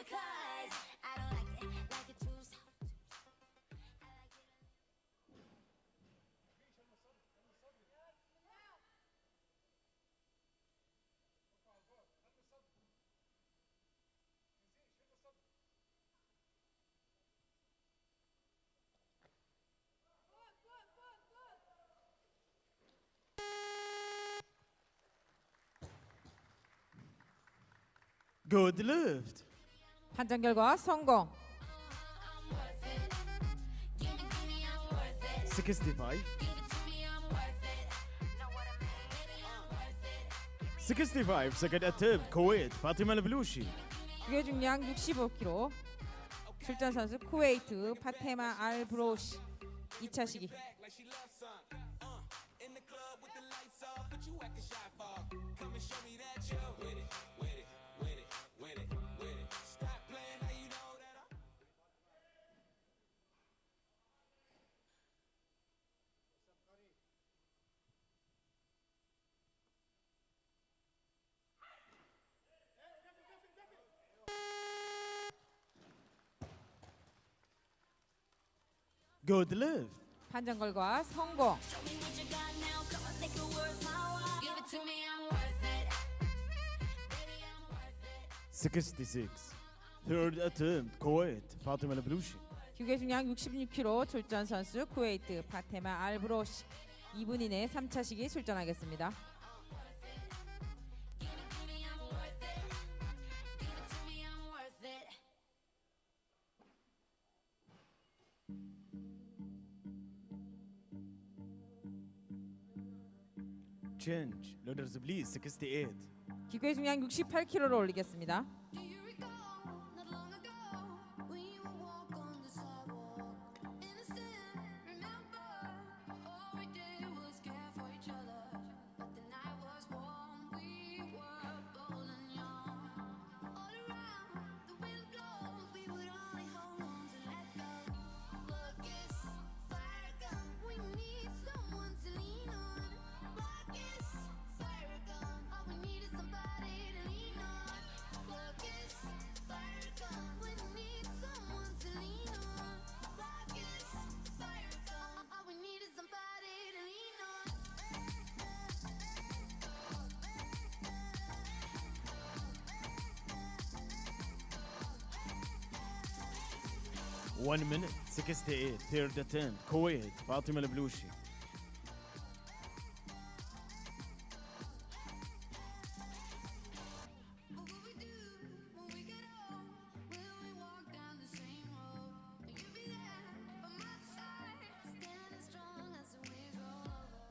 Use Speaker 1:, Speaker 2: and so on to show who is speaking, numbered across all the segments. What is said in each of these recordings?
Speaker 1: cause I don't like it too soft.
Speaker 2: Good lift.
Speaker 3: 판정 결과 성공.
Speaker 2: 65. 65. Second attempt. Kuwait. Fatima al-Belushi.
Speaker 3: 기계 중량 65kg. 출전 선수 쿠웨이트 파테마 알 브로시 2차 시기.
Speaker 2: Good lift.
Speaker 3: 판정 결과 성공.
Speaker 1: Show me what you got now, come on, think it worth my while. Give it to me, I'm worth it. Baby, I'm worth it.
Speaker 2: 66. Third attempt. Kuwait. Fatima al-Belushi.
Speaker 3: 기계 중량 66kg 출전 선수 쿠웨이트 파테마 알 브로시 2분 이내 3차 시기 출전하겠습니다.
Speaker 1: Give it to me, I'm worth it. Give it to me, I'm worth it.
Speaker 2: Change. Loaders please. 68.
Speaker 3: 기계 중량 68kg로 올리겠습니다.
Speaker 1: Do you recall not long ago when you would walk on the sidewalk? Innocent, remember all we did was care for each other. But the night was warm, we were bold and young. All around, the wind blows, we would only hold on to let go. Look, it's fire gun, we need someone to lean on. Look, it's fire gun, all we need is somebody to lean on. Look, it's fire gun, we need someone to lean on. Look, it's fire gun, all we need is somebody to lean on.
Speaker 2: 1 minute. 68. Third attempt. Kuwait. Fatima al-Belushi.
Speaker 1: What will we do when we get old? Will we walk down the same road? Will you be there by my side, standing strong as the waves roll over?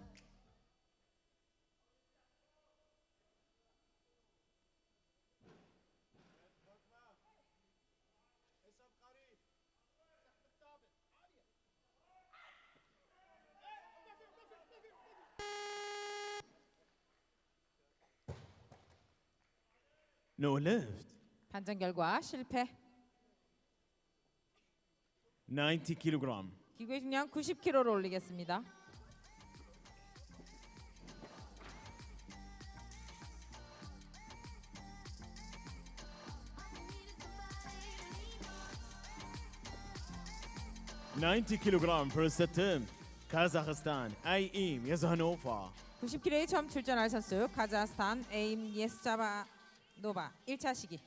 Speaker 2: No lift.
Speaker 3: 판정 결과 실패.
Speaker 2: 90 kilogram.
Speaker 3: 기계 중량 90kg로 올리겠습니다.
Speaker 2: $90 kilogram first attempt. Kazakhstan. Aim Yazhanova.
Speaker 3: 90kg에 처음 출전할 선수 카자흐스탄 에임 예스자바노바 1차 시기.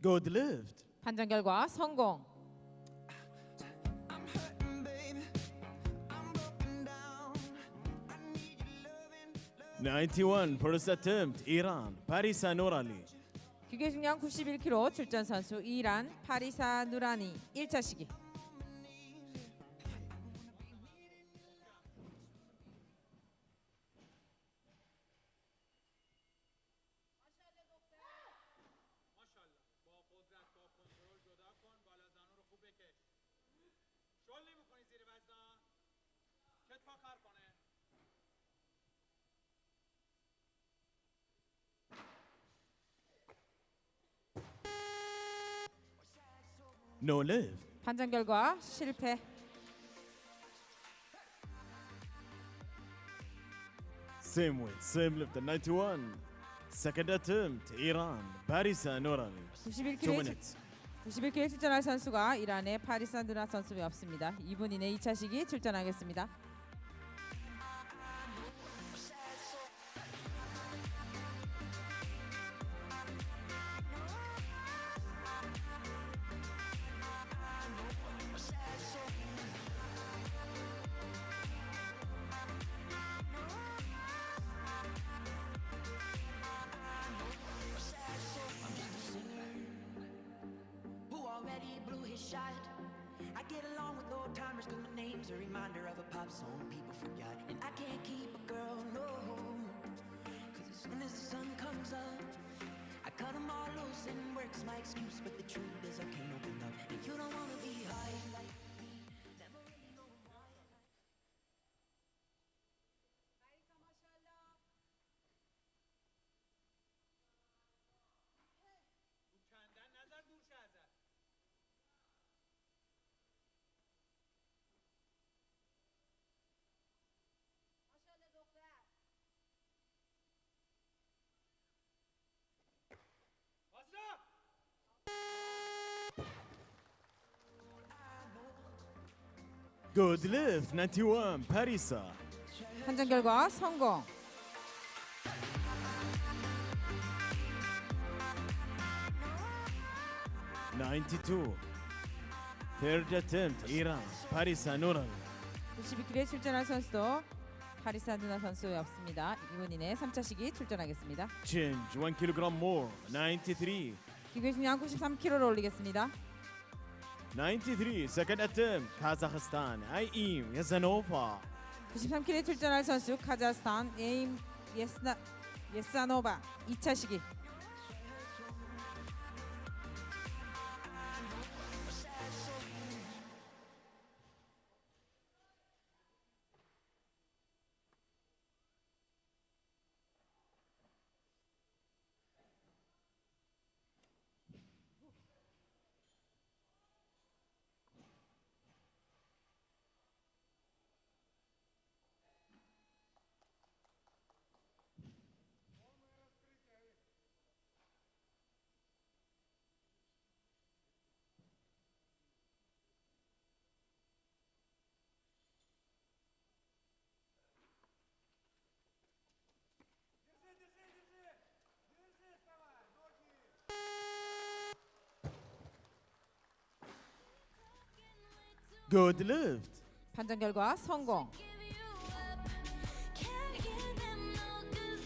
Speaker 2: Good lift.
Speaker 3: 판정 결과 성공.
Speaker 2: 91 first attempt Iran Parisa Nurali.
Speaker 3: 기계 중량 91kg 출전 선수 이란 파리사 누라니 1차 시기.
Speaker 2: No lift.
Speaker 3: 판정 결과 실패.
Speaker 2: Same weight, same lift at 91. Second attempt Iran Parisa Nurali. 2 minutes.
Speaker 3: 91kg에 출전할 선수가 이란의 파리사 누라 선수가 없습니다. 2분 이내 2차 시기 출전하겠습니다.
Speaker 4: I get along with old timers cause my name's a reminder of a pop song people forgot. And I can't keep a girl, no. Cause as soon as the sun comes up, I cut them all loose and work's my excuse. But the truth is I can't open up. And you don't wanna be high like me. Never really know why.
Speaker 2: Good lift 91 Parisa.
Speaker 3: 판정 결과 성공.
Speaker 2: (92) Third attempt Iran Parisa Nurali.
Speaker 3: 92kg에 출전할 선수도 파리사 누나 선수 없습니다. 2분 이내 3차 시기 출전하겠습니다.
Speaker 2: Change 1 kilogram more 93.
Speaker 3: 기계 중량 93kg로 올리겠습니다.
Speaker 2: 93 second attempt Kazakhstan Aim Yazanova.
Speaker 3: 93kg에 출전할 선수 카자흐스탄 에임 예사노바 2차 시기.
Speaker 2: Good lift.
Speaker 3: 판정 결과 성공.
Speaker 1: Can't give them no good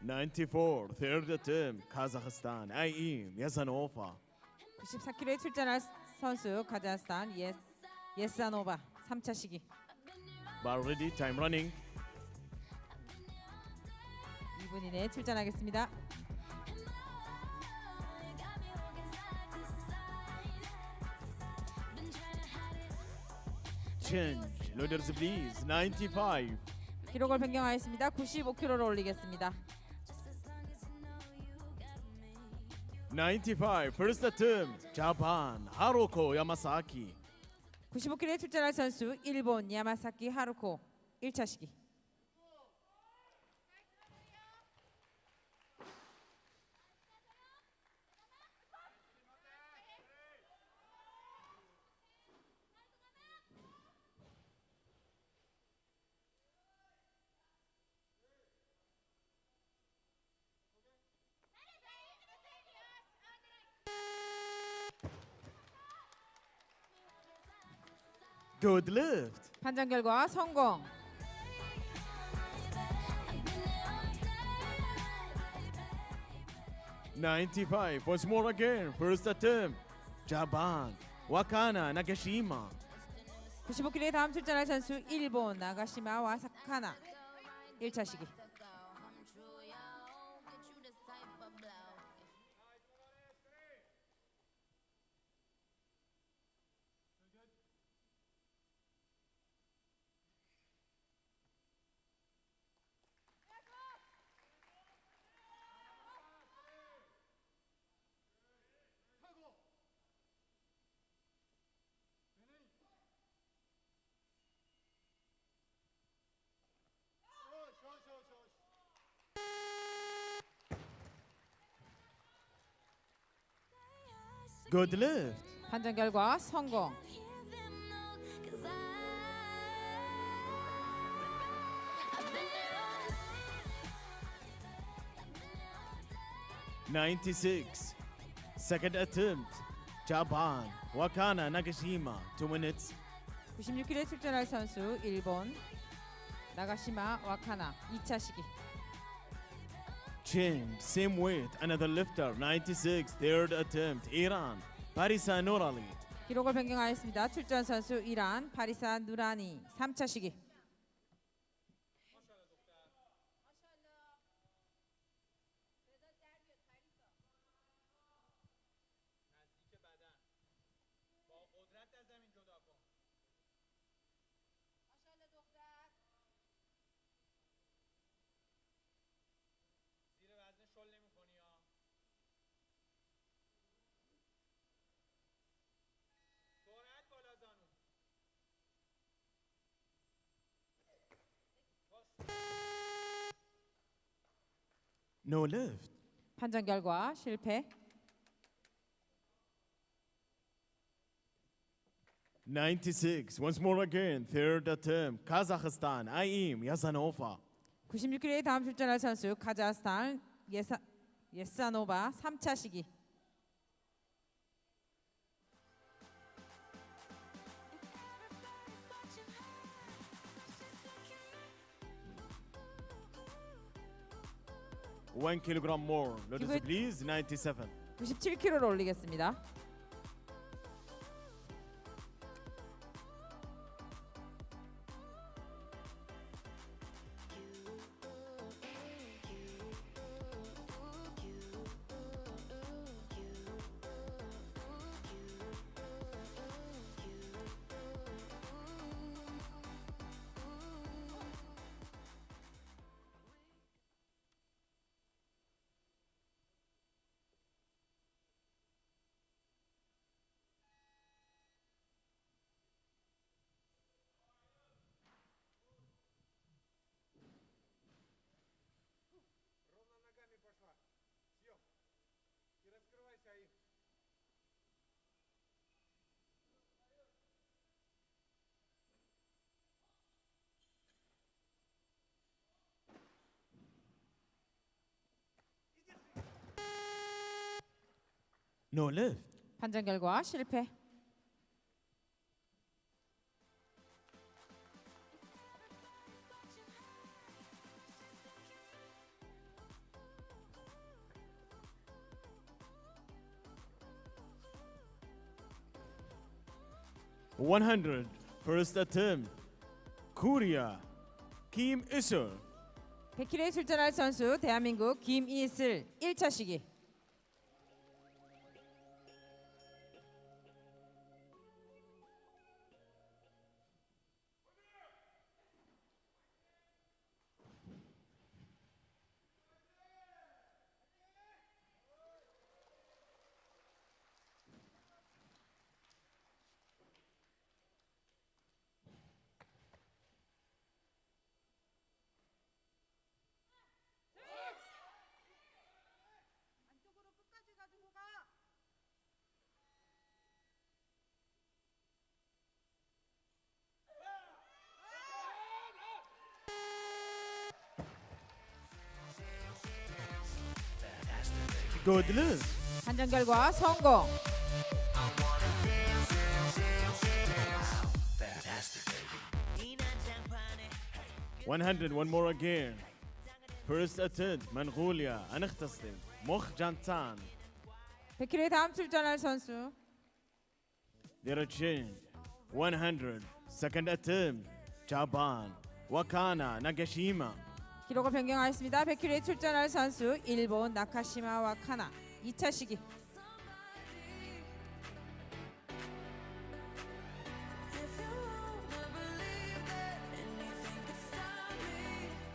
Speaker 2: 94 third attempt Kazakhstan Aim Yazanova.
Speaker 3: 94kg에 출전할 선수 카자흐스탄 예사노바 3차 시기.
Speaker 2: Bar ready, time running.
Speaker 3: 2분 이내 출전하겠습니다.
Speaker 2: Change loaders please 95.
Speaker 3: 기록을 변경하였습니다. 95kg로 올리겠습니다.
Speaker 2: 95 first attempt Japan Haruko Yamasaki.
Speaker 3: 95kg에 출전할 선수 일본 야마사키 하루코 1차 시기.
Speaker 2: Good lift.
Speaker 3: 판정 결과 성공.
Speaker 2: 95. Once more again. First attempt. Japan. Wakana Nagashima.
Speaker 3: 95kg의 다음 출전할 선수 일본 나가시마 와사카나 1차 시기.
Speaker 2: Good lift.
Speaker 3: 판정 결과 성공.
Speaker 2: 96. Second attempt. Japan. Wakana Nagashima. 2 minutes.
Speaker 3: 96kg에 출전할 선수 일본 나가시마 와카나 2차 시기.
Speaker 2: Change. Same weight. Another lifter. 96. Third attempt. Iran. Parisa Nurali.
Speaker 3: 기록을 변경하였습니다. 출전 선수 이란 파리사 누라니 3차 시기.
Speaker 2: No lift.
Speaker 3: 판정 결과 실패.
Speaker 2: 96. Once more again. Third attempt. Kazakhstan. Aim Yazanova.
Speaker 3: 96kg에 다음 출전할 선수 카자흐스탄 예사노바 3차 시기.
Speaker 2: One kilogram more. Notice
Speaker 3: 기부의-
Speaker 2: please. 97.
Speaker 3: 97kg를 올리겠습니다.
Speaker 2: No lift.
Speaker 3: 판정 결과 실패.
Speaker 2: 100. First attempt. Korea. Kim Isol.
Speaker 3: 100kg에 출전할 선수 대한민국 김이슬 1차 시기.
Speaker 2: Good lift.
Speaker 3: 판정 결과 성공.
Speaker 4: Fantastic, baby.
Speaker 2: 100 one more again. First attempt منغوليا هنختصم مخ جانتان.
Speaker 3: 100kg에 다음 출전할 선수
Speaker 2: They're a change. 100 second attempt 자반 와카나 나가시마.
Speaker 3: 기록을 변경하였습니다. 100kg에 출전할 선수 일본 나카시마 와카나 2차 시기.
Speaker 1: If you wanna believe that anything could stop me.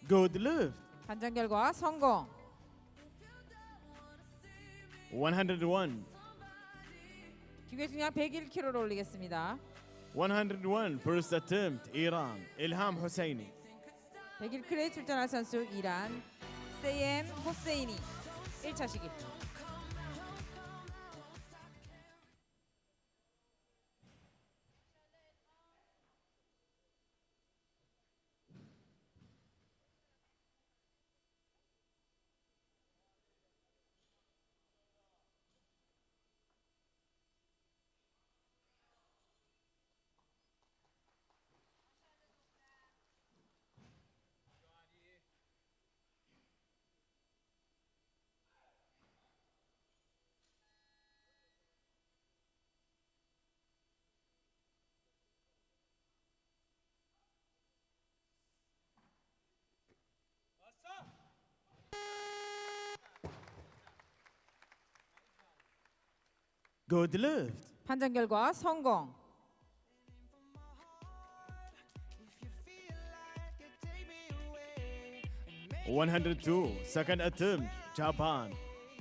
Speaker 2: Good lift.
Speaker 3: 판정 결과 성공.
Speaker 2: 101
Speaker 3: 기계 중량 101kg를 올리겠습니다.
Speaker 2: 101 first attempt 이란 일함 후세이니.
Speaker 3: 101kg에 출전할 선수 이란 세옰 호세이니 1차 시기.
Speaker 2: Good lift.
Speaker 3: 판정 결과 성공.
Speaker 2: 102 second attempt 자반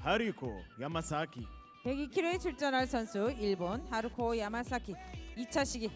Speaker 2: 하리코 야마사키.
Speaker 3: 102kg에 출전할 선수 일본 하루코 야마사키 2차 시기.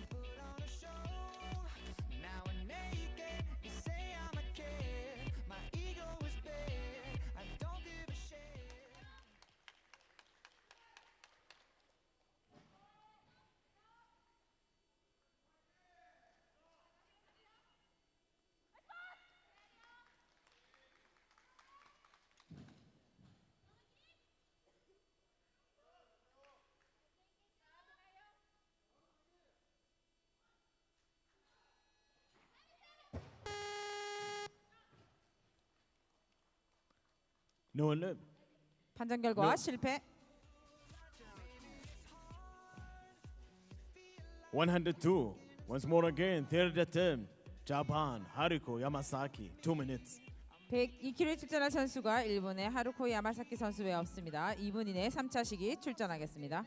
Speaker 2: No lip.
Speaker 3: 판정 결과
Speaker 2: 네.
Speaker 3: 실패.
Speaker 2: 102 once more again third attempt 자반 하리코 야마사키 2 minutes.
Speaker 3: 102kg에 출전할 선수가 일본의 하루코 야마사키 선수 외에 없습니다. 2분 이내 3차 시기 출전하겠습니다.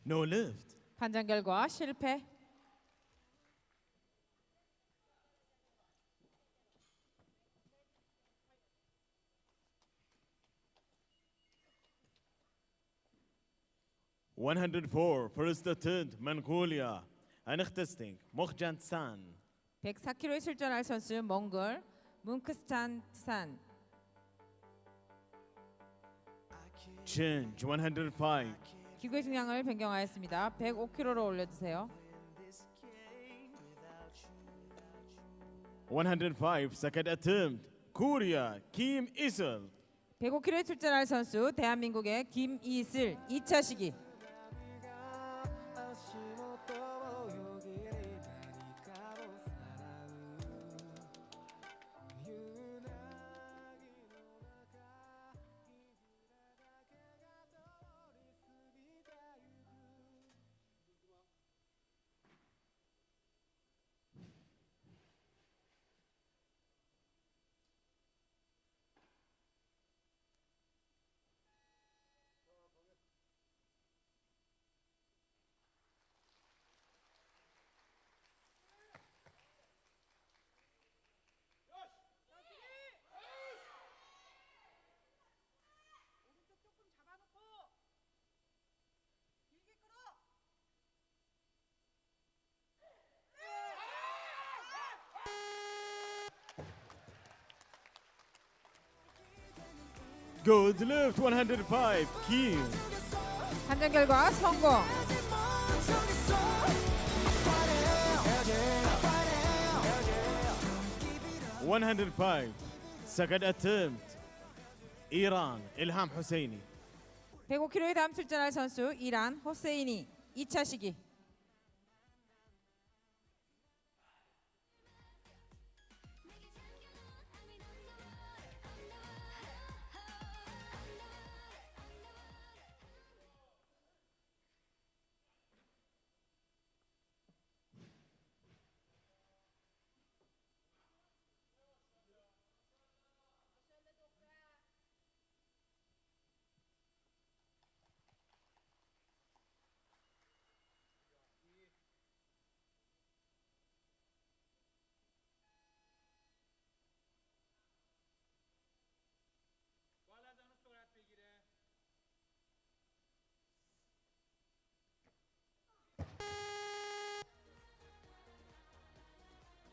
Speaker 2: No lift.
Speaker 3: 판정 결과 실패.
Speaker 2: $104 first attempt Mongolia. هنختستنج مخجانسان.
Speaker 3: 104kg에 출전할 선수 몽골 뭉크스탄트산.
Speaker 2: Jinju 105.
Speaker 3: 기구의 중량을 변경하였습니다. 105kg로 올려주세요.
Speaker 2: 105 second attempt Korea Kim Isel.
Speaker 3: 105kg에 출전할 선수 대한민국의 김이슬 2차 시기.
Speaker 2: Good lift 105 Kim.
Speaker 3: 판정 결과 성공.
Speaker 2: $105 second attempt 이란 일함 후세이니.
Speaker 3: 105kg에 다음 출전할 선수 이란 호세이니 2차 시기.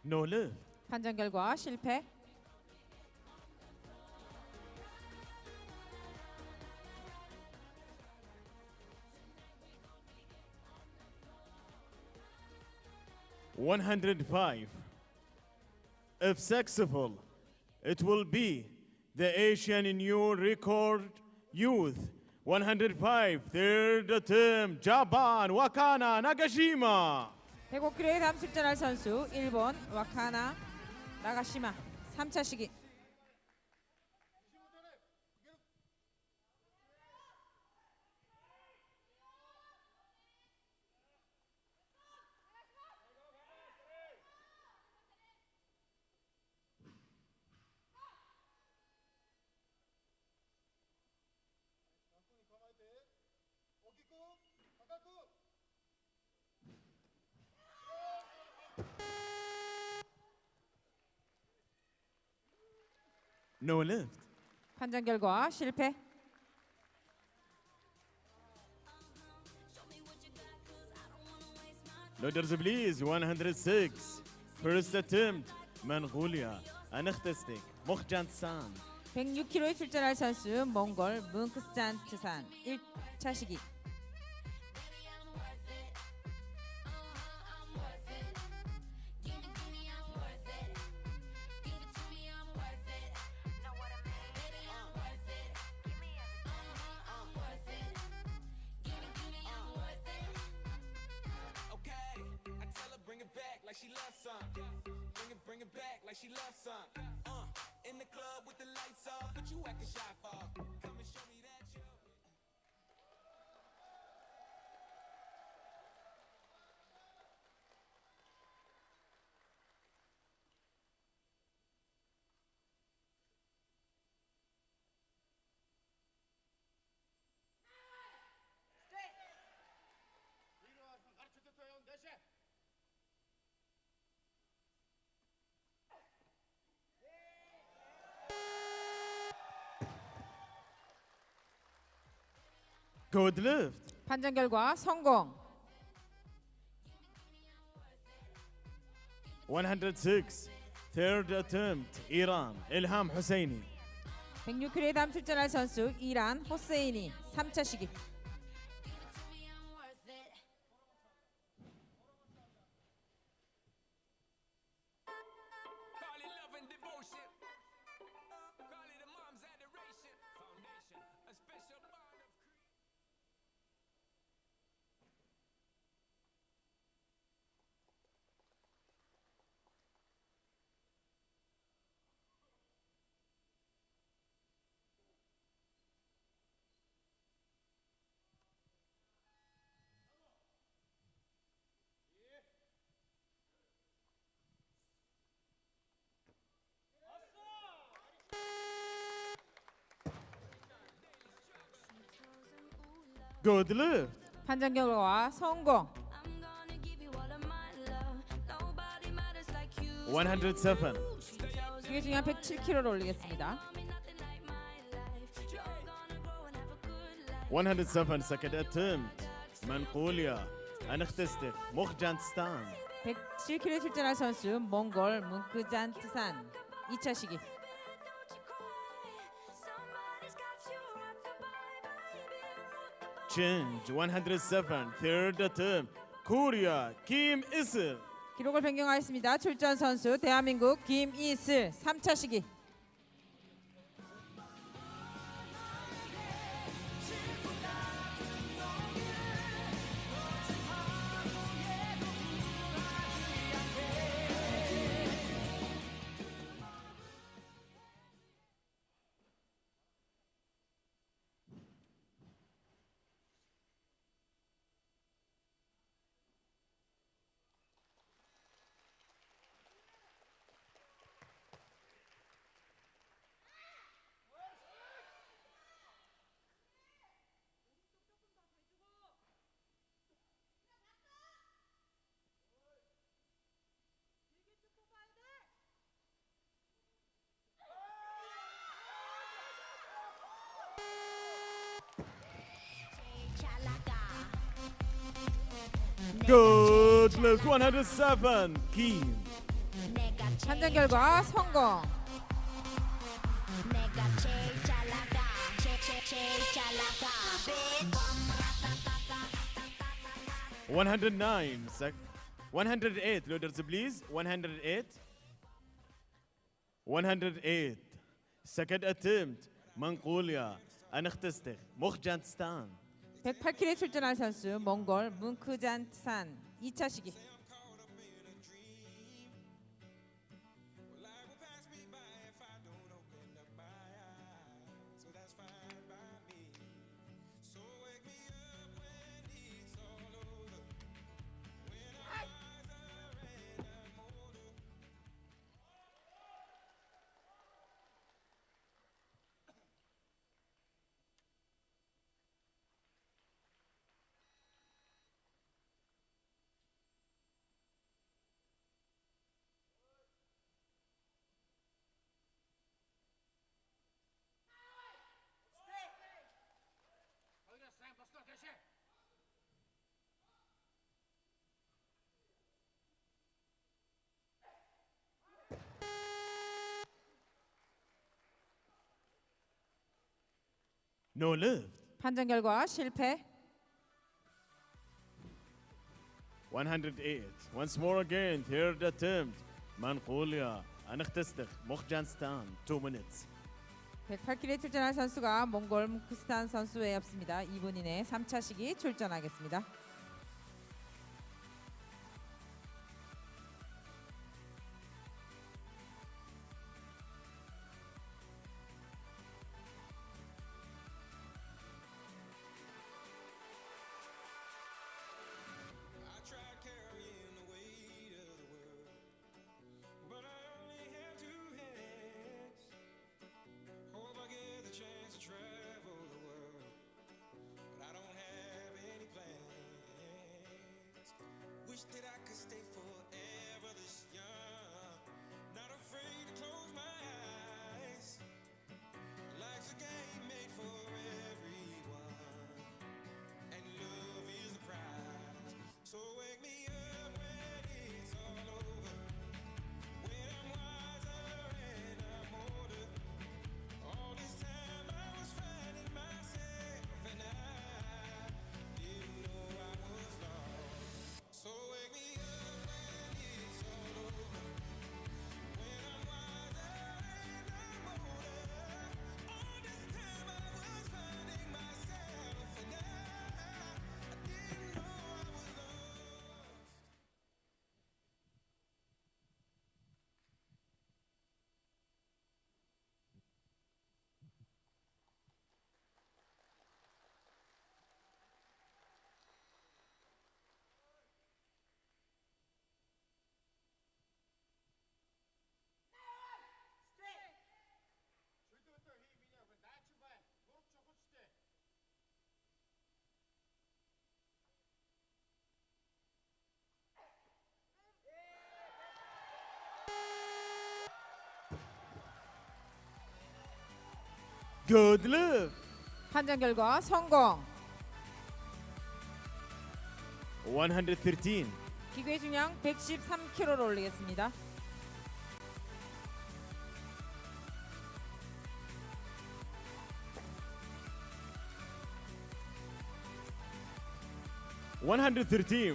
Speaker 2: No lift.
Speaker 3: 판정 결과 실패.
Speaker 2: $105. If successful, it will be the Asian new record youth. 105 third attempt Japan Wakana Nagashima.
Speaker 3: 105kg에 다음 출전할 선수 일본 와카나 나가시마 3차 시기.
Speaker 2: No lift.
Speaker 3: 판정 결과 실패.
Speaker 2: Loaders please 106 first attempt Mongolia هنختستنج مخجانسان.
Speaker 3: 106kg에 출전할 선수 몽골 뭉크스탄트산 1차 시기.
Speaker 5: She loves some. Bring it back like she loves some. In the club with the lights off, but you acting shy for. Come and show me that you.
Speaker 2: Good lift.
Speaker 3: 판정 결과 성공.
Speaker 2: 106. Third attempt. Iran. Ilham Husseini.
Speaker 3: 106kg에 다음 출전할 선수 이란 호세이니 3차 시기.
Speaker 5: Call it love and devotion. Call it a mom's adoration. Foundation, a special bond of
Speaker 2: Good lift.
Speaker 3: 판정 결과 성공.
Speaker 1: I'm gonna give you all of my love. Nobody matters like you.
Speaker 2: 107.
Speaker 3: 이게 중요한 107kg를 올리겠습니다.
Speaker 1: Tell me nothing like my life. You're gonna grow and have a good life.
Speaker 2: 107. Second attempt. Mongolia. Anakhtistik. Mokhjanistan.
Speaker 3: 107kg에 출전할 선수 몽골 문크잔트산 2차 시기.
Speaker 1: Somebody's got you rockabye, baby.
Speaker 2: Change. 107. Third attempt. Korea. Kim Il-sung.
Speaker 3: 기록을 변경하였습니다. 출전 선수 대한민국 김이슬 3차 시기.
Speaker 2: Good lift. 107. Kim.
Speaker 3: 판정 결과 성공.
Speaker 1: 내가 제일 잘 나가. 제일 잘 나가.
Speaker 2: 109. 108. Loaders, please. 108. 108. Second attempt. Mongolia. Anakhtistik. Mokhjanistan.
Speaker 3: 108kg에 출전할 선수 몽골 문크잔트산 2차 시기.
Speaker 2: No lift.
Speaker 3: 판정 결과 실패.
Speaker 2: 108. Once more again. Third attempt. Mongolia. Anakhtistik. Mokhjanistan. 2 minutes.
Speaker 3: 108kg에 출전할 선수가 몽골 문크스탄 선수 외에 없습니다. 2분 이내 3차 시기 출전하겠습니다.
Speaker 5: I tried carrying the weight of the world, but I only have 2 hands. Hope I get the chance to travel the world, but I don't have any plans.
Speaker 2: Good lift.
Speaker 3: 판정 결과 성공.
Speaker 2: 113.
Speaker 3: 기계 중량 113kg를 올리겠습니다.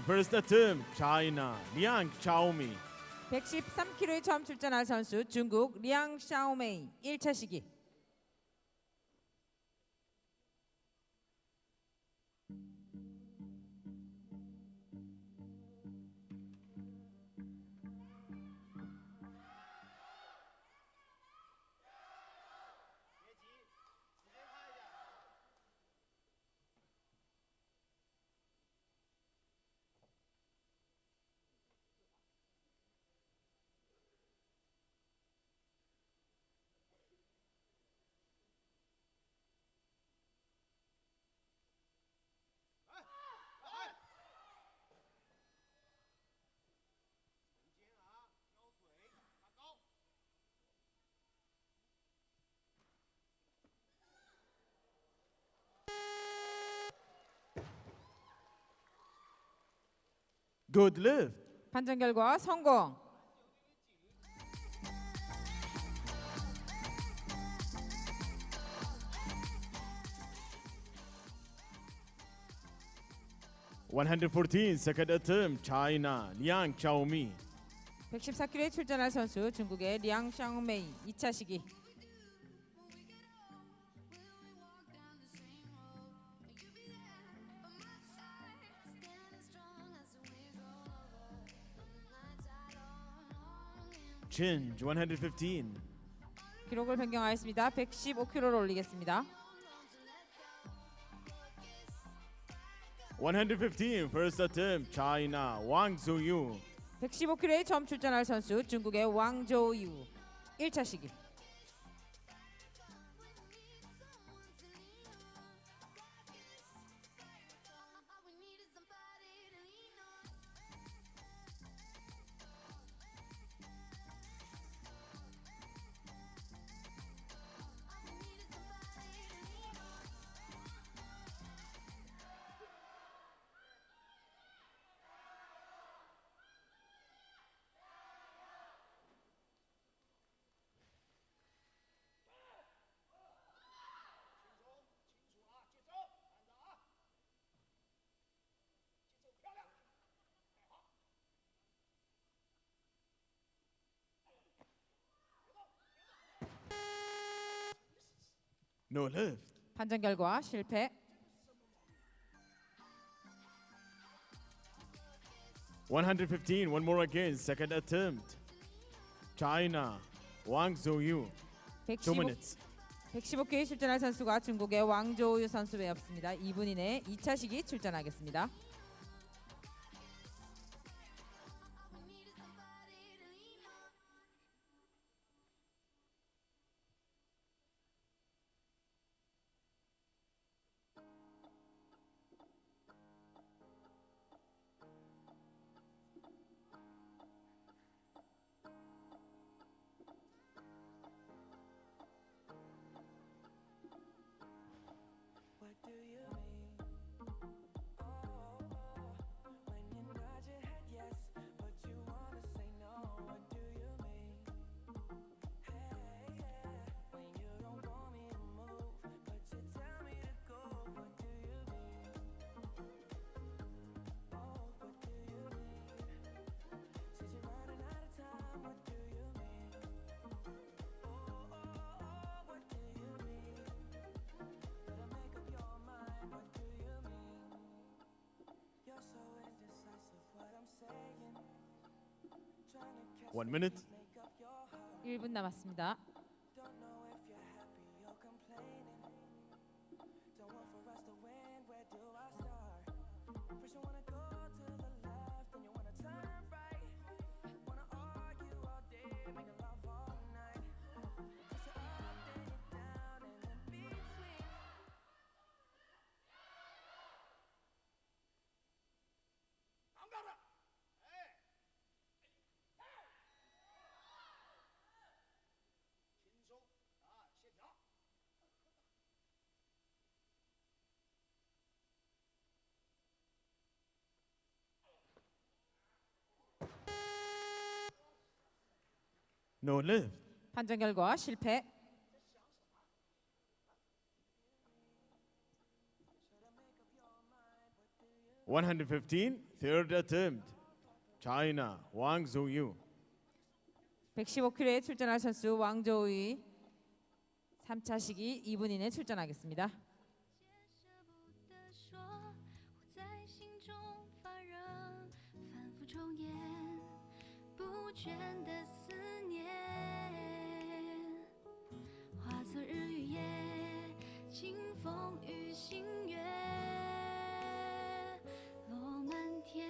Speaker 2: First attempt, China, Liang Xiaomi.
Speaker 3: 113kg에 처음 출전할 선수 중국 리앙 샤오메이 1차 시기.
Speaker 2: Good lift.
Speaker 3: 판정 결과 성공.
Speaker 2: Second attempt, China, Liang Xiaomi.
Speaker 3: 114kg에 출전할 선수 중국의 리앙 샤오메이 2차 시기.
Speaker 2: Jinju, 115.
Speaker 3: 기록을 변경하였습니다. 115kg를 올리겠습니다.
Speaker 2: 115, first attempt, China, Wang Zuyu.
Speaker 3: 115kg에 처음 출전할 선수 중국의 왕조유 1차 시기.
Speaker 2: No lift.
Speaker 3: 판정 결과 실패.
Speaker 2: 115, one more again, second attempt. China, Wang Zuyu. 2 minutes.
Speaker 3: 115kg에 출전할 선수가 중국의 왕조유 선수 외에 없습니다. 2분 이내 2차 시기 출전하겠습니다.
Speaker 4: What do you mean? Oh, when you nod your head yes, but you wanna say no. What do you mean? Hey, yeah, when you don't want me to move, but you tell me to go. What do you mean? Oh, what do you mean? Since you're running out of time, what do you mean? Oh, what do you mean? Better make up your mind, what do you mean? You're so indecisive, what I'm saying. Trying to catch
Speaker 2: 1 minute.
Speaker 4: make up your heart.
Speaker 3: 1분 남았습니다.
Speaker 4: Don't know if you're happy or complaining. Don't want for us to win, where do I start? First you wanna go to the left, then you wanna turn right. Wanna argue all day, making love all night. First you're up, then you're down, and in between.
Speaker 2: No lift.
Speaker 3: 판정 결과 실패.
Speaker 2: (115) third attempt. China Wang Zhouyu.
Speaker 3: 115kg에 출전할 선수 왕조의 3차 시기 2분 이내 출전하겠습니다.
Speaker 1: 舍不得说，我在心中发热，反复重演，不倦的思念，化作日与夜，清风与星月，落满天。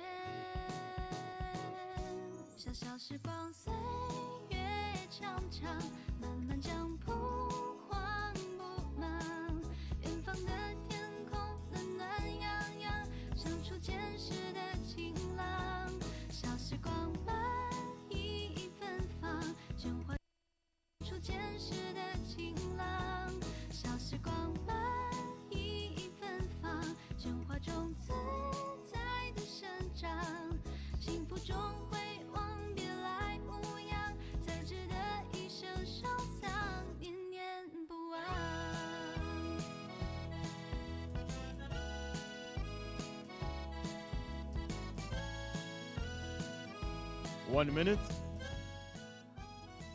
Speaker 1: 小小时光，岁月长长，慢慢将铺荒不忙。远方的天空暖暖洋洋，像初见时的晴朗。小时光慢意芬芳，喧哗初见时的晴朗。小时光慢意芬芳，喧哗中自在的生长。幸福中回望，别来无恙，才值得一生收藏，念念不忘。
Speaker 2: 1 minute.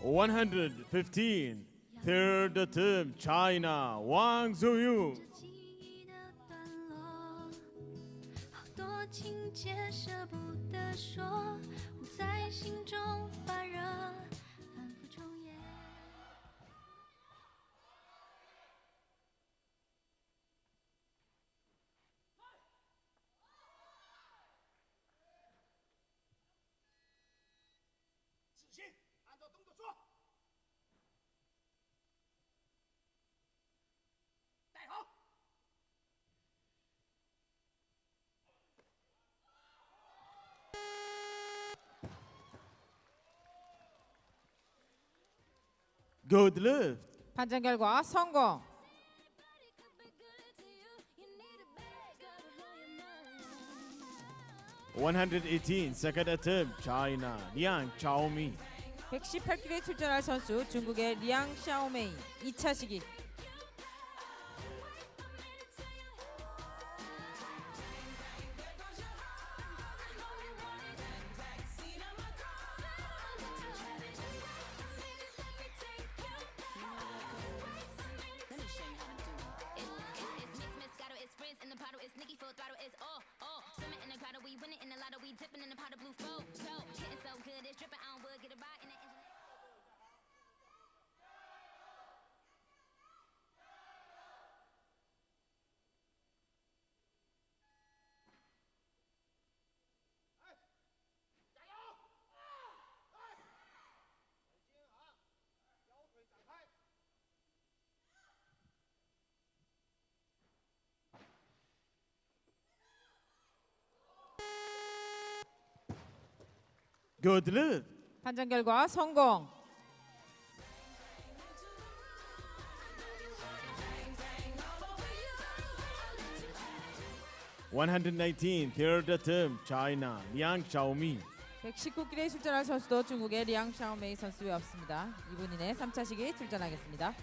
Speaker 2: 115 third attempt. China Wang Zhouyu.
Speaker 1: 这记忆的段落，好多情节舍不得说，我在心中发热，反复重演。
Speaker 5: 仔细按照动作做，带好。
Speaker 2: Good lift.
Speaker 3: 판정 결과 성공.
Speaker 2: 118 second attempt. China Liang Chaomi.
Speaker 3: 118kg에 출전할 선수 중국의 리앙 샤오메이 2차 시기.
Speaker 2: Good lift.
Speaker 3: 판정 결과 성공.
Speaker 2: 119 third attempt. China Liang Xiaomi.
Speaker 3: 119kg에 출전할 선수도 중국의 리앙 샤오메이 선수 외 없습니다. 2분 이내 3차 시기 출전하겠습니다.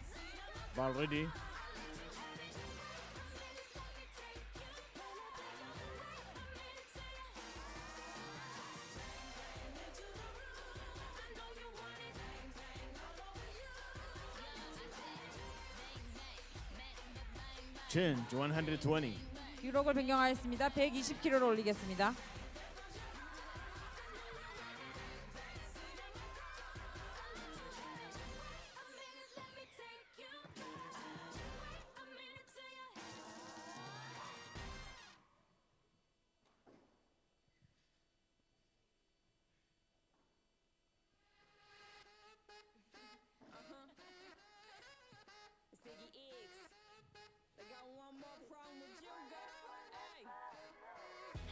Speaker 2: Ball ready. Jinju 120.
Speaker 3: 기록을 변경하였습니다. 120kg로 올리겠습니다.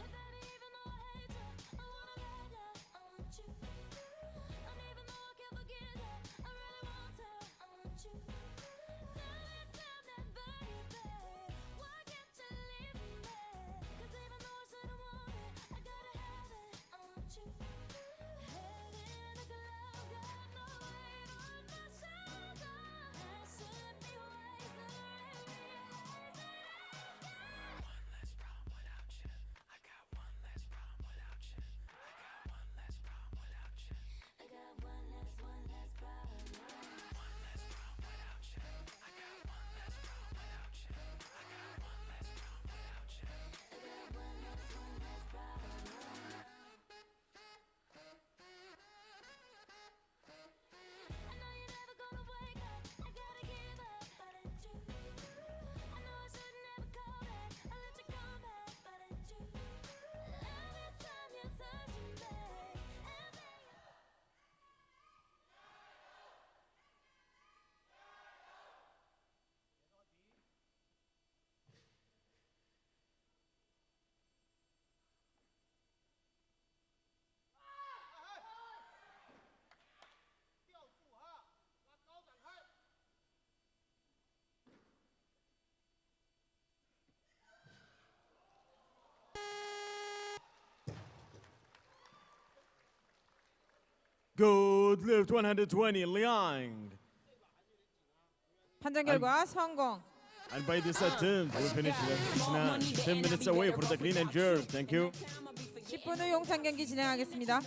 Speaker 1: Hey, baby, even
Speaker 2: Good lift 120, Liang.
Speaker 3: 판정 결과 성공.
Speaker 2: And by this attempt, we finish the 10 minutes away for the clean and jerk. Thank you.
Speaker 3: 10분 후 용산 경기 진행하겠습니다.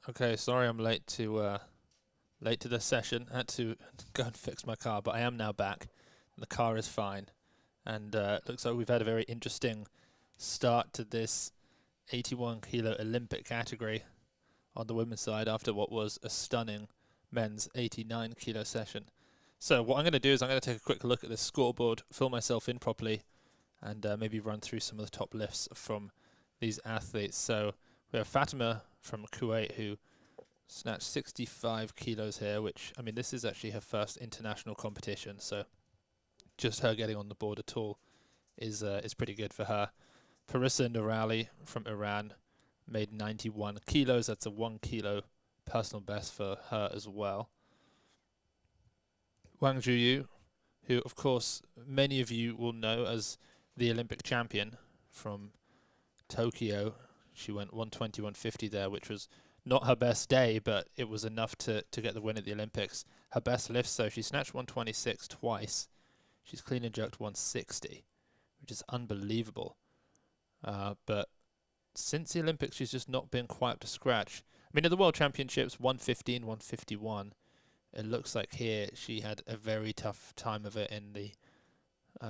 Speaker 6: Okay, sorry I'm late to the session. I had to go and fix my car, but I am now back. The car is fine, and it looks like we've had a very interesting start to this 81 kilo Olympic category on the women's side after what was a stunning men's 89 kilo session. So what I'm going to do is I'm going to take a quick look at this scoreboard, fill myself in properly, and maybe run through some of the top lifts from these athletes. So we have Fatima from Kuwait, who snatched 65 kilos here, which, I mean, this is actually her first international competition, so just her getting on the board at all is pretty good for her. Parissa Nurali from Iran made 91 kilos. That's a 1 kilo personal best for her as well. Wang Zhuyu, who, of course, many of you will know as the Olympic champion from Tokyo. She went 120, 150 there, which was not her best day, but it was enough to get the win at the Olympics. Her best lifts, though, she snatched 126 twice. She's clean and jerked 160, which is unbelievable. But since the Olympics, she's just not been quite up to scratch. I mean, at the World Championships, 115, 151. It looks like here she had a very tough time of it in the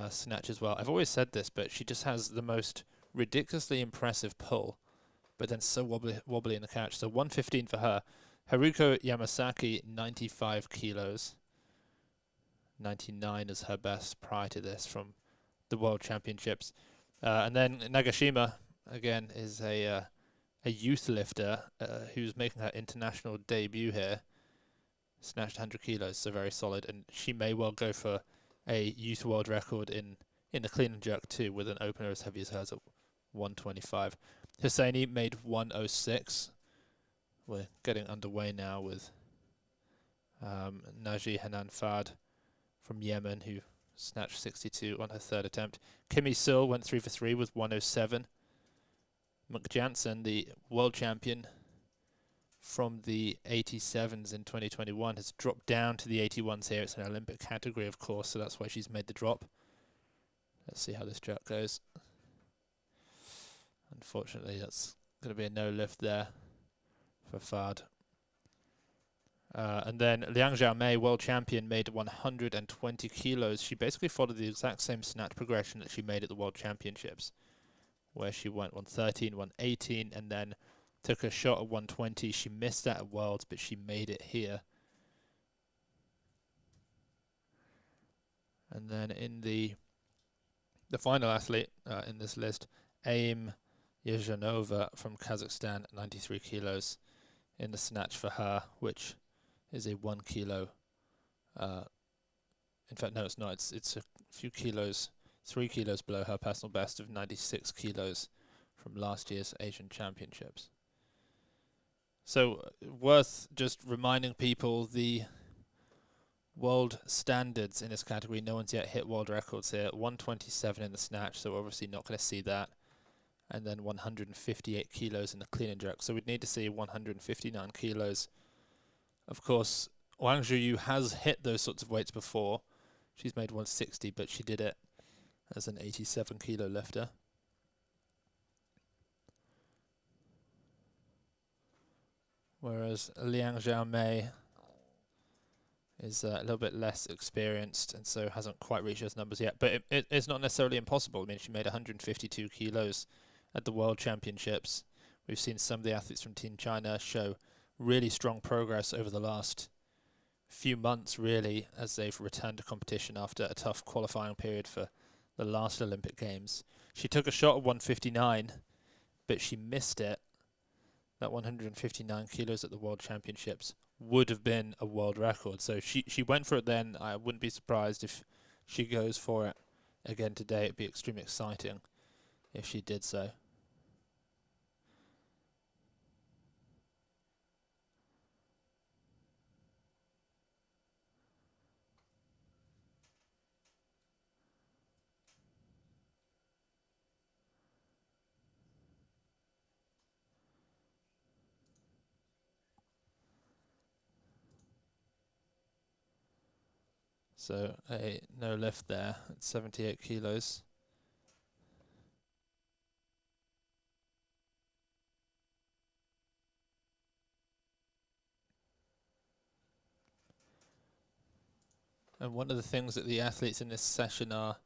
Speaker 6: snatch as well. I've always said this, but she just has the most ridiculously impressive pull, but then so wobbly in the catch. So 115 for her. Haruko Yamasaki, 95 kilos. 99 is her best prior to this from the World Championships. And then Nagashima, again, is a youth lifter who's making her international debut here. Snatched 100 kilos, so very solid. And she may well go for a youth world record in the clean and jerk too, with an opener as heavy as hers at 125. Husseini made 106. We're getting underway now with Naji Hanan Fad from Yemen, who snatched 62 on her third attempt. Kimmy Sil went 3 for 3 with 107. Muk Jansen, the world champion from the 87s in 2021, has dropped down to the 81s here. It's an Olympic category, of course, so that's why she's made the drop. Let's see how this jerk goes. Unfortunately, that's going to be a no lift there for Fad. And then Liang Xiaomei, world champion, made 120 kilos. She basically followed the exact same snatch progression that she made at the World Championships, where she went 113, 118, and then took a shot at 120. She missed that at Worlds, but she made it here. And then in the final athlete in this list, Aim Yezhanova from Kazakhstan, 93 kilos in the snatch for her, which is a 1 kilo. In fact, no, it's not. It's a few kilos, 3 kilos below her personal best of 96 kilos from last year's Asian Championships. So, worth just reminding people the world standards in this category. No one's yet hit world records here. 127 in the snatch, so obviously not going to see that. And then 158 kilos in the clean and jerk. So we'd need to see 159 kilos. Of course, Wang Zhuyu has hit those sorts of weights before. She's made 160, but she did it as an 87 kilo lifter. Whereas Liang Xiaomei is a little bit less experienced and so hasn't quite reached those numbers yet. But it's not necessarily impossible. I mean, she made 152 kilos at the World Championships. We've seen some of the athletes from Team China show really strong progress over the last few months, really, as they've returned to competition after a tough qualifying period for the last Olympic Games. She took a shot at 159, but she missed it. That 159 kilos at the World Championships would have been a world record. So she went for it then. I wouldn't be surprised if she goes for it again today. It'd be extremely exciting if she did so. So a no lift there at 78 kilos. And one of the things that the athletes in this session are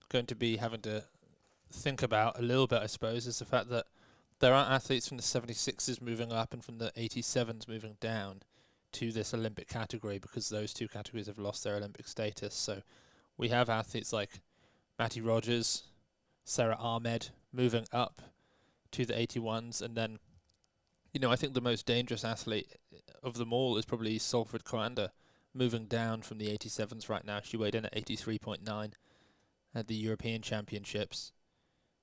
Speaker 6: going to be having to think about a little bit, I suppose, is the fact that there are athletes from the 76s moving up and from the 87s moving down to this Olympic category, because those two categories have lost their Olympic status. So we have athletes like Matty Rogers, Sarah Ahmed moving up to the 81s, and then, you know, I think the most dangerous athlete of them all is probably Salford Coanda, moving down from the 87s right now. She weighed in at 83.9 at the European Championships,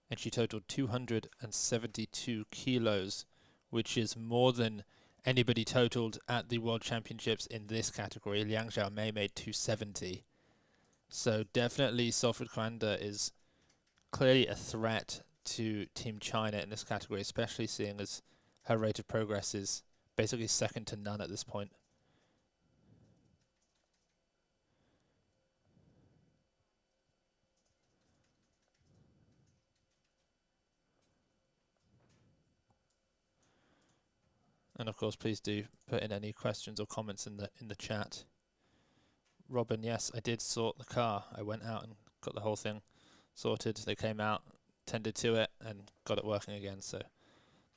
Speaker 6: and she totaled 272 kilos, which is more than anybody totaled at the World Championships in this category. Liang Xiaomei made 270. So definitely Salford Coanda is clearly a threat to Team China in this category, especially seeing as her rate of progress is basically second to none at this point. And of course, please do put in any questions or comments in the chat. Robin, yes, I did sort the car. I went out and got the whole thing sorted. They came out, tended to it, and got it working again. So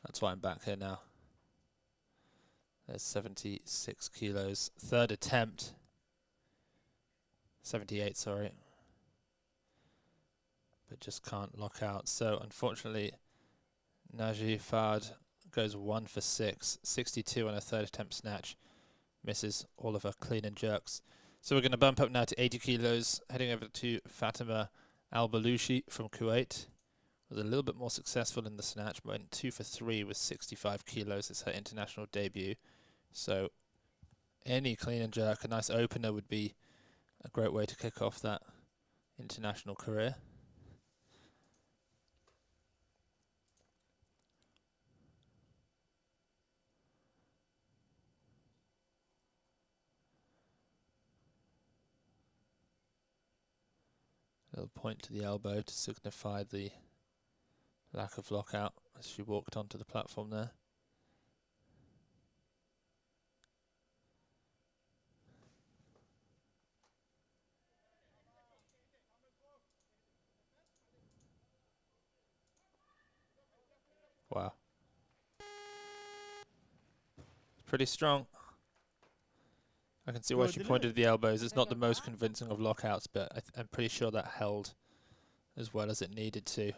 Speaker 6: that's why I'm back here now. There's 76 kilos. Third attempt. 78, sorry. But just can't lock out. So unfortunately, Naji Fard goes 1 for 6, 62 on a third attempt snatch, misses all of her clean and jerks. So we're going to bump up now to 80 kilos, heading over to Fatima Al-Balushi from Kuwait. Was a little bit more successful in the snatch, went 2 for 3 with 65 kilos. It's her international debut. So any clean and jerk, a nice opener, would be a great way to kick off that international career. Little point to the elbow to signify the lack of lockout as she walked onto the platform there. Wow. Pretty strong. I can see why she pointed at the elbows. It's not the most convincing of lockouts, but I'm pretty sure that held as well as it needed to.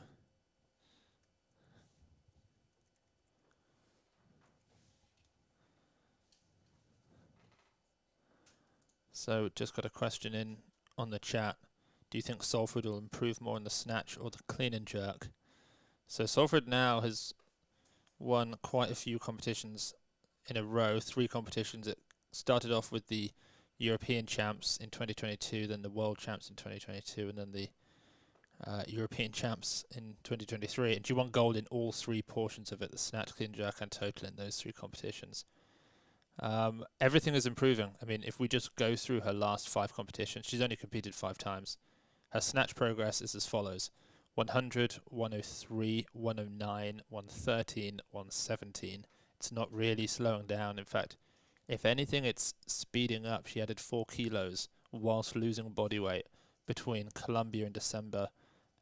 Speaker 6: So just got a question in on the chat. Do you think Salford will improve more in the snatch or the clean and jerk? So Salford now has won quite a few competitions in a row, 3 competitions. It started off with the European champs in 2022, then the world champs in 2022, and then the European champs in 2023. And she won gold in all 3 portions of it, the snatch, clean, jerk, and total in those 3 competitions. Everything is improving. I mean, if we just go through her last 5 competitions, she's only competed 5 times. Her snatch progress is as follows: 100, 103, 109, 113, 117. It's not really slowing down. In fact, if anything, it's speeding up. She added 4 kilos whilst losing body weight between Colombia in December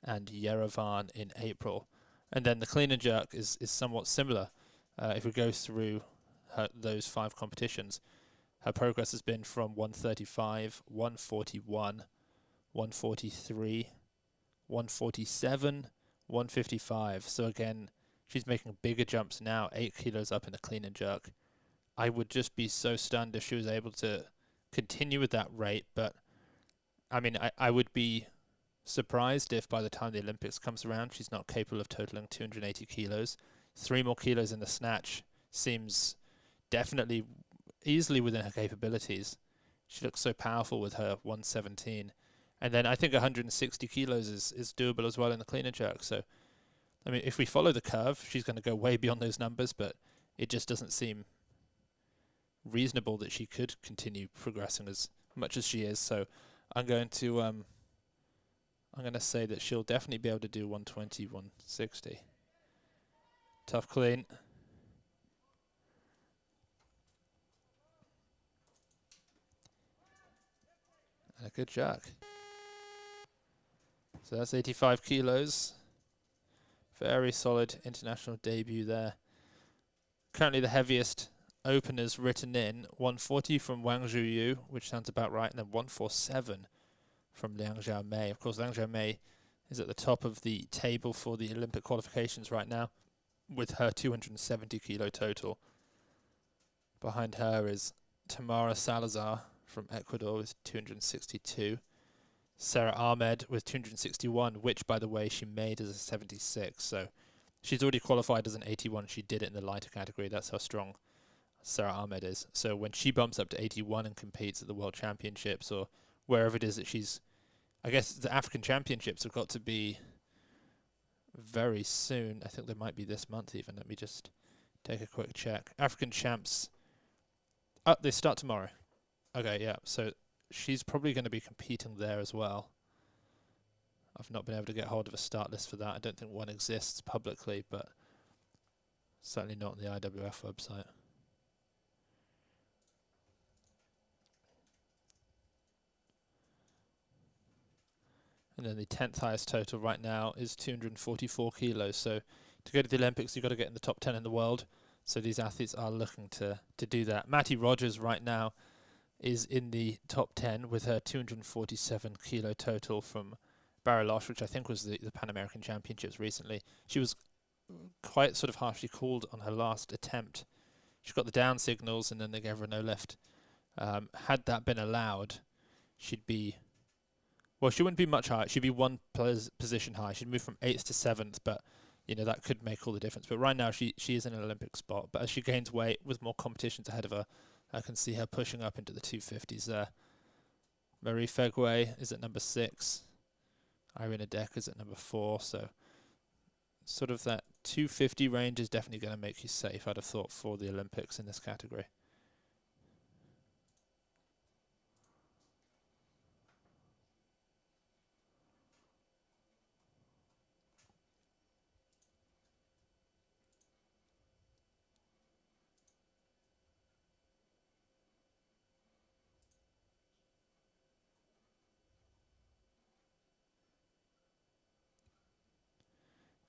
Speaker 6: and Yerevan in April. And then the clean and jerk is somewhat similar. If we go through those 5 competitions, her progress has been from 135, 141, 143, 147, 155. So again, she's making bigger jumps now, 8 kilos up in the clean and jerk. I would just be so stunned if she was able to continue with that rate. But I mean, I would be surprised if by the time the Olympics comes around, she's not capable of totaling 280 kilos. 3 more kilos in the snatch seems definitely easily within her capabilities. She looks so powerful with her 117. And then I think 160 kilos is doable as well in the clean and jerk. So, I mean, if we follow the curve, she's going to go way beyond those numbers, but it just doesn't seem reasonable that she could continue progressing as much as she is. So I'm going to say that she'll definitely be able to do 120, 160. Tough clean. And a good jerk. So that's 85 kilos. Very solid international debut there. Currently the heaviest openers written in, 140 from Wang Zhuyu, which sounds about right, and then 147 from Liang Xiaomei. Of course, Liang Xiaomei is at the top of the table for the Olympic qualifications right now, with her 270 kilo total. Behind her is Tamara Salazar from Ecuador with 262. Sarah Ahmed with 261, which, by the way, she made as a 76. So she's already qualified as an 81. She did it in the lighter category. That's how strong Sarah Ahmed is. So when she bumps up to 81 and competes at the World Championships or wherever it is that she's, I guess the African Championships have got to be very soon. I think they might be this month even. Let me just take a quick check. African Champs, they start tomorrow. Okay, yeah. So she's probably going to be competing there as well. I've not been able to get hold of a start list for that. I don't think one exists publicly, but certainly not on the IWF website. And then the 10th highest total right now is 244 kilos. So to go to the Olympics, you've got to get in the top 10 in the world. So these athletes are looking to do that. Matty Rogers right now is in the top 10 with her 247 kilo total from Bariloche, which I think was the Pan American Championships recently. She was quite sort of harshly called on her last attempt. She got the down signals and then they gave her a no lift. Had that been allowed, she'd be, well, she wouldn't be much higher. She'd be one position high. She'd move from 8th to 7th, but you know that could make all the difference. But right now she is in an Olympic spot. But as she gains weight with more competitions ahead of her, I can see her pushing up into the 250s there. Marie Fegway is at number 6. Irina Deck is at number 4. So sort of that 250 range is definitely going to make you safe, I'd have thought, for the Olympics in this category.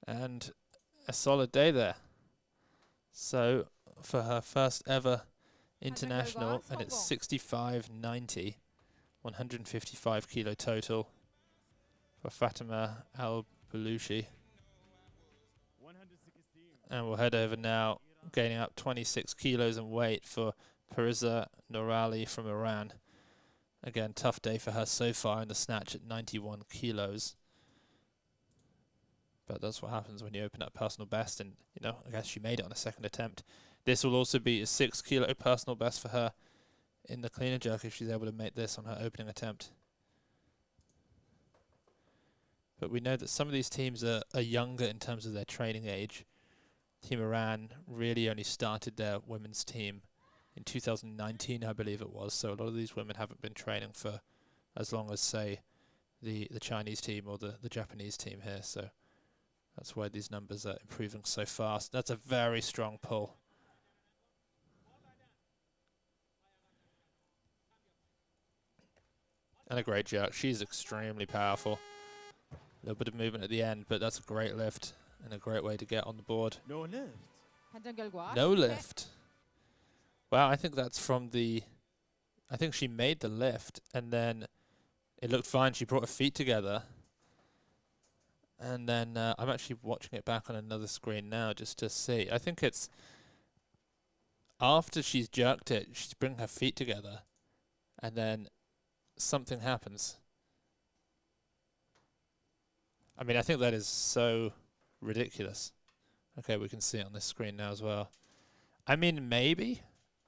Speaker 6: And a solid day there. So for her first ever international, and it's 65.90, 155 kilo total for Fatima Al-Balushi. And we'll head over now, gaining up 26 kilos in weight for Pariza Norali from Iran. Again, tough day for her so far in the snatch at 91 kilos. But that's what happens when you open up personal best, and you know, I guess she made it on a second attempt. This will also be a 6 kilo personal best for her in the clean and jerk if she's able to make this on her opening attempt. But we know that some of these teams are younger in terms of their training age. Team Iran really only started their women's team in 2019, I believe it was. So a lot of these women haven't been training for as long as, say, the Chinese team or the Japanese team here. So that's why these numbers are improving so fast. That's a very strong pull. And a great jerk. She's extremely powerful. A little bit of movement at the end, but that's a great lift and a great way to get on the board.
Speaker 2: No lift.
Speaker 3: 판정 결과
Speaker 6: No lift. Wow, I think that's from the... I think she made the lift and then it looked fine. She brought her feet together. And then I'm actually watching it back on another screen now just to see. I think it's after she's jerked it, she's bringing her feet together and then something happens. I mean, I think that is so ridiculous. Okay, we can see it on this screen now as well. I mean, maybe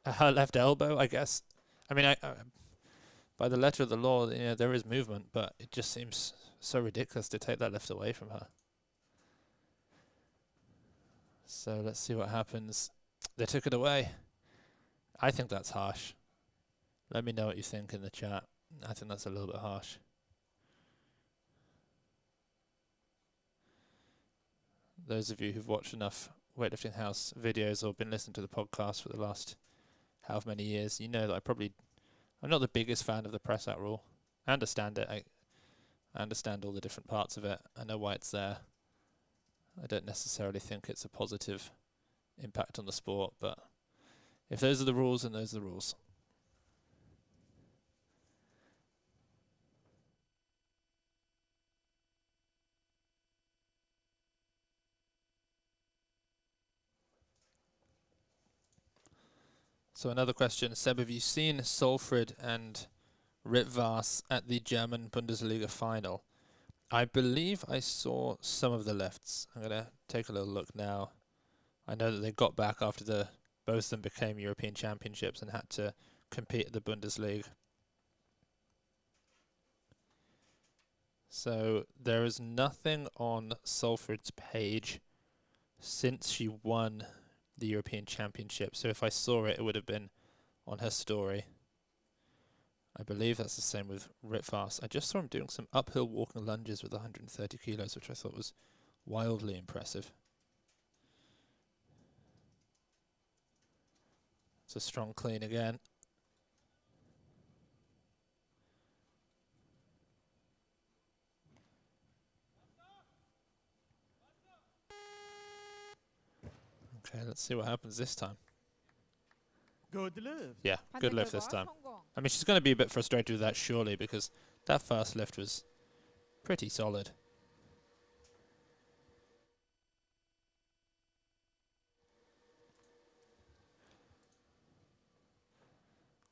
Speaker 6: her left elbow, I guess. I mean, by the letter of the law, you know, there is movement, but it just seems so ridiculous to take that lift away from her. So let's see what happens. They took it away. I think that's harsh. Let me know what you think in the chat. I think that's a little bit harsh. Those of you who've watched enough Weightlifting House videos or been listening to the podcast for the last however many years, you know that I'm not the biggest fan of the press out rule. I understand it. I understand all the different parts of it. I know why it's there. I don't necessarily think it's a positive impact on the sport, but if those are the rules, then those are the rules. So another question, Seb, have you seen Solfrid and Ritvars at the German Bundesliga final? I believe I saw some of the lifts. I'm going to take a little look now. I know that they got back after both of them became European Championships and had to compete at the Bundesliga. So there is nothing on Solfrid's page since she won the European Championship. So if I saw it, it would have been on her story. I believe that's the same with Ritvars. I just saw him doing some uphill walking lunges with 130 kilos, which I thought was wildly impressive. It's a strong clean again. Okay, let's see what happens this time.
Speaker 2: Good lift.
Speaker 6: Yeah,
Speaker 3: 반대
Speaker 6: good lift this
Speaker 3: 결과
Speaker 6: time.
Speaker 3: 성공.
Speaker 6: I mean, she's going to be a bit frustrated with that, surely, because that first lift was pretty solid.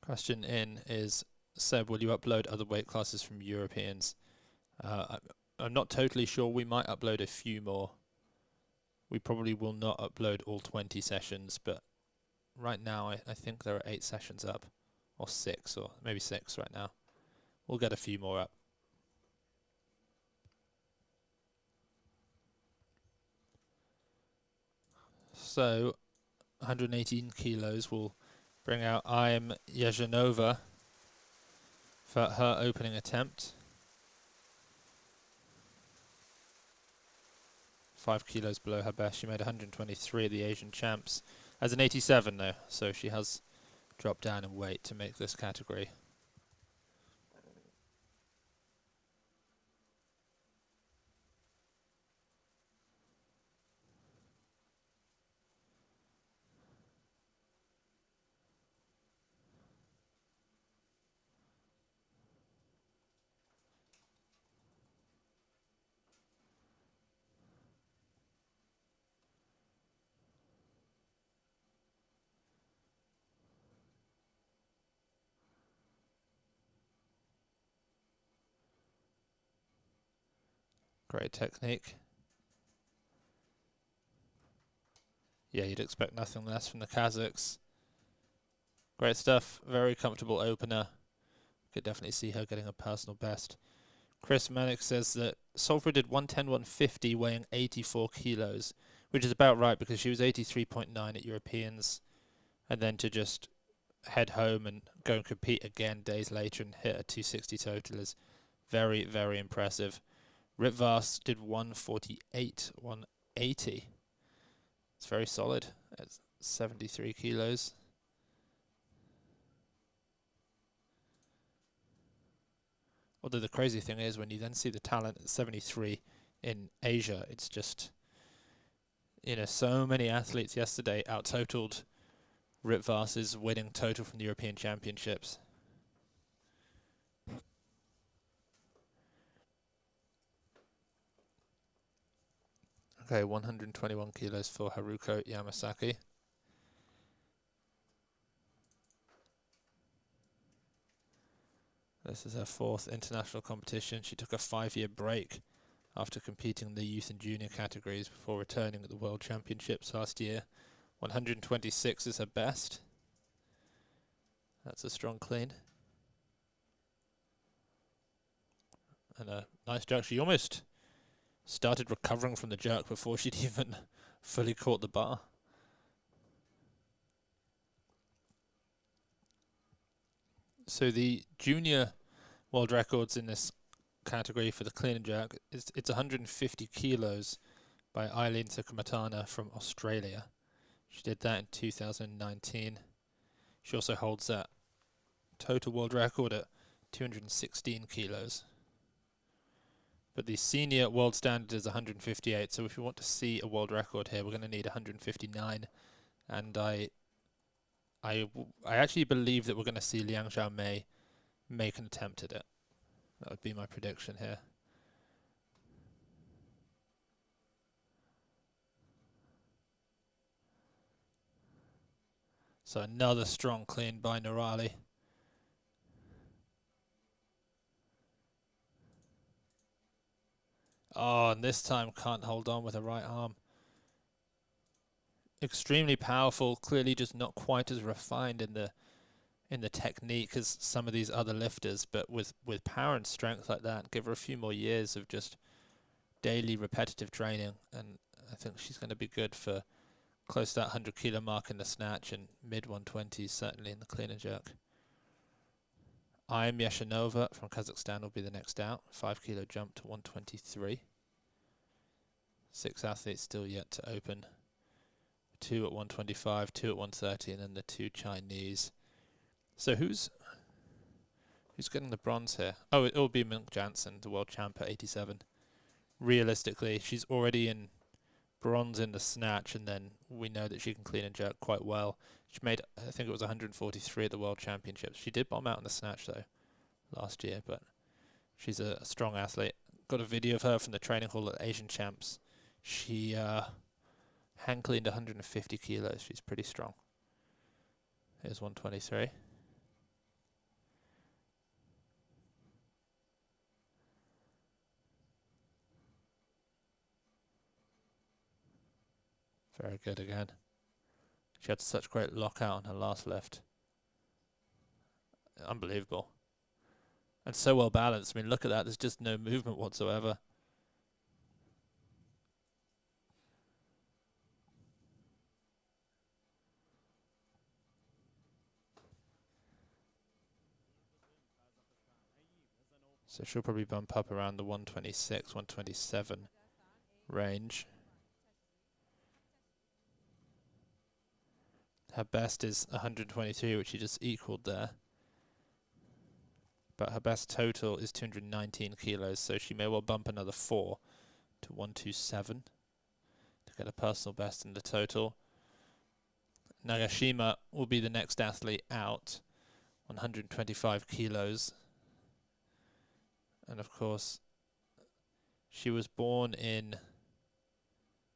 Speaker 6: Question in is, Seb, will you upload other weight classes from Europeans? I'm not totally sure. We might upload a few more. We probably will not upload all 20 sessions, but right now I think there are 8 sessions up, or 6, or maybe 6 right now. We'll get a few more up. So 118 kilos will bring out I'm Yezhanova for her opening attempt. 5 kilos below her best. She made 123 at the Asian Champs as an 87 though, so she has dropped down in weight to make this category. Great technique. Yeah, you'd expect nothing less from the Kazakhs. Great stuff. Very comfortable opener. Could definitely see her getting a personal best. Chris Manick says that Solfrid did 110-150 weighing 84 kilos, which is about right because she was 83.9 at Europeans, and then to just head home and go and compete again days later and hit a 260 total is very, very impressive. Ritvars did 148, 180. It's very solid at 73 kilos. Although the crazy thing is, when you then see the talent at 73 in Asia, it's just, you know, so many athletes yesterday out-totaled Ritvars' winning total from the European Championships. Okay, 121 kilos for Haruko Yamasaki. This is her 4th international competition. She took a 5-year break after competing in the youth and junior categories before returning at the World Championships last year. 126 is her best. That's a strong clean. And a nice jerk. She almost started recovering from the jerk before she'd even fully caught the bar. So the junior world records in this category for the clean and jerk, it's 150 kilos by Eileen Tsukamatana from Australia. She did that in 2019. She also holds that total world record at 216 kilos. But the senior world standard is 158, so if we want to see a world record here, we're going to need 159. And I actually believe that we're going to see Liang Xiaomei make an attempt at it. That would be my prediction here. So another strong clean by Nurali. Oh, and this time can't hold on with her right arm. Extremely powerful, clearly just not quite as refined in the technique as some of these other lifters, but with power and strength like that, give her a few more years of just daily repetitive training, and I think she's going to be good for close to that 100 kilo mark in the snatch and mid 120s certainly in the clean and jerk. Ayam Yashinova from Kazakhstan will be the next out. 5 kilo jump to 123. 6 athletes still yet to open. 2 at 125, 2 at 130, and then the 2 Chinese. So who's getting the bronze here? Oh, it will be Mink Jansen, the world champ at 87. Realistically, she's already in bronze in the snatch, and then we know that she can clean and jerk quite well. She made, I think it was 143 at the World Championships. She did bomb out in the snatch though last year, but she's a strong athlete. Got a video of her from the training hall at Asian Champs. She hand cleaned 150 kilos. She's pretty strong. Here's 123. Very good again. She had such great lockout on her last lift. Unbelievable. And so well balanced. I mean, look at that. There's just no movement whatsoever. So she'll probably bump up around the 126, 127 range. Her best is 123, which she just equaled there. But her best total is 219 kilos, so she may well bump another 4 to 127 to get a personal best in the total. Nagashima will be the next athlete out, 125 kilos. And of course, she was born in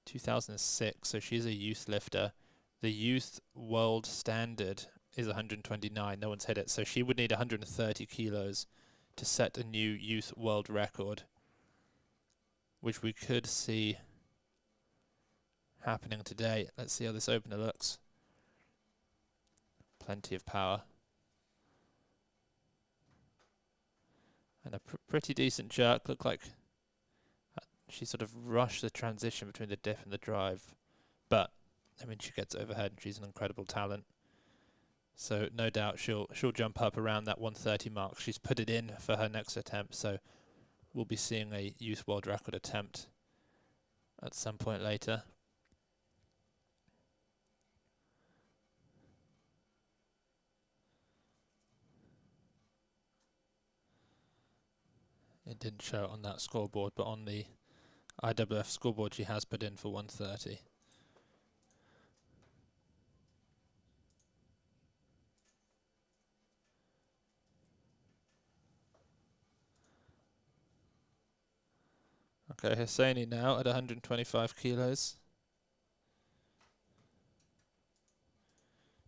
Speaker 6: 2006, so she's a youth lifter. The youth world standard is 129. No one's hit it. So she would need 130 kilos to set a new youth world record, which we could see happening today. Let's see how this opener looks. Plenty of power. And a pretty decent jerk. Looked like she sort of rushed the transition between the dip and the drive. But I mean, she gets overhead and she's an incredible talent. So no doubt she'll jump up around that 130 mark. She's put it in for her next attempt, so we'll be seeing a youth world record attempt at some point later. It didn't show it on that scoreboard, but on the IWF scoreboard she has put in for 130. Okay, Hosseini now at 125 kilos.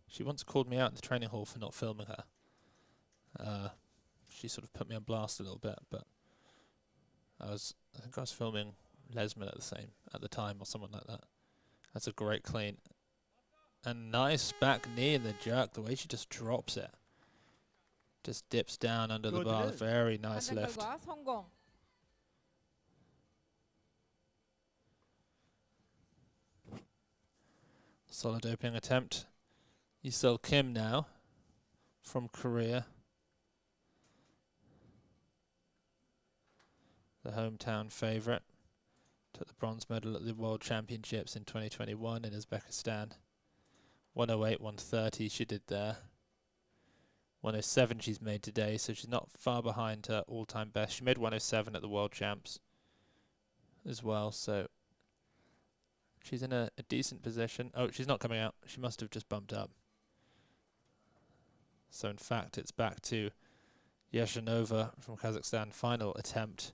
Speaker 6: She once called me out in the training hall for not filming her. She sort of put me on blast a little bit, but I think I was filming Lesman at the time or someone like that. That's a great clean. And nice back knee in the jerk, the way she just drops it. Just dips down under the bar. Very nice lift.
Speaker 3: 성공.
Speaker 6: Solid opening attempt. Yisel Kim now from Korea. The hometown favourite. Took the bronze medal at the World Championships in 2021 in Uzbekistan. 108, 130 she did there. 107 she's made today, so she's not far behind her all-time best. She made 107 at the World Champs as well, so she's in a decent position. Oh, she's not coming out. She must have just bumped up. So in fact, it's back to Yashinova from Kazakhstan. Final attempt.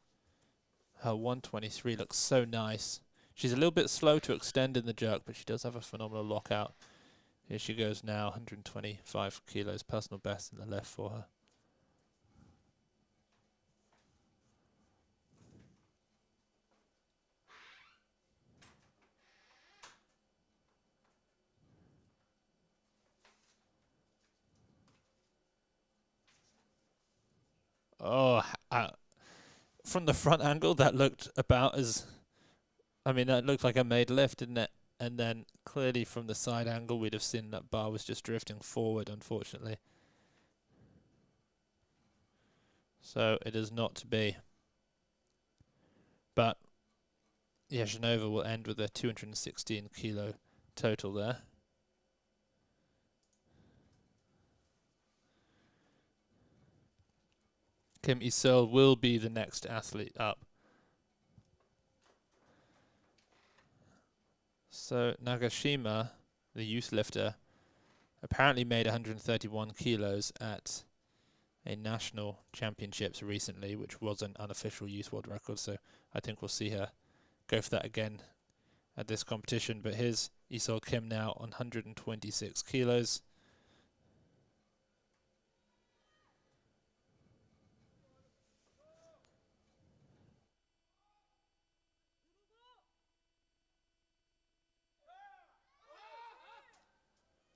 Speaker 6: Her 123 looks so nice. She's a little bit slow to extend in the jerk, but she does have a phenomenal lockout. Here she goes now, 125 kilos, personal best in the left for her. Oh, from the front angle, that looked about as... I mean, that looked like a made lift, didn't it? And then clearly from the side angle, we'd have seen that bar was just drifting forward, unfortunately. So it is not to be. But Yashinova will end with a 216 kilo total there. Kim Il-sung will be the next athlete up. So Nagashima, the youth lifter, apparently made 131 kilos at a national championships recently, which was an unofficial youth world record. So I think we'll see her go for that again at this competition. But here's Il-sung Kim now on 126 kilos.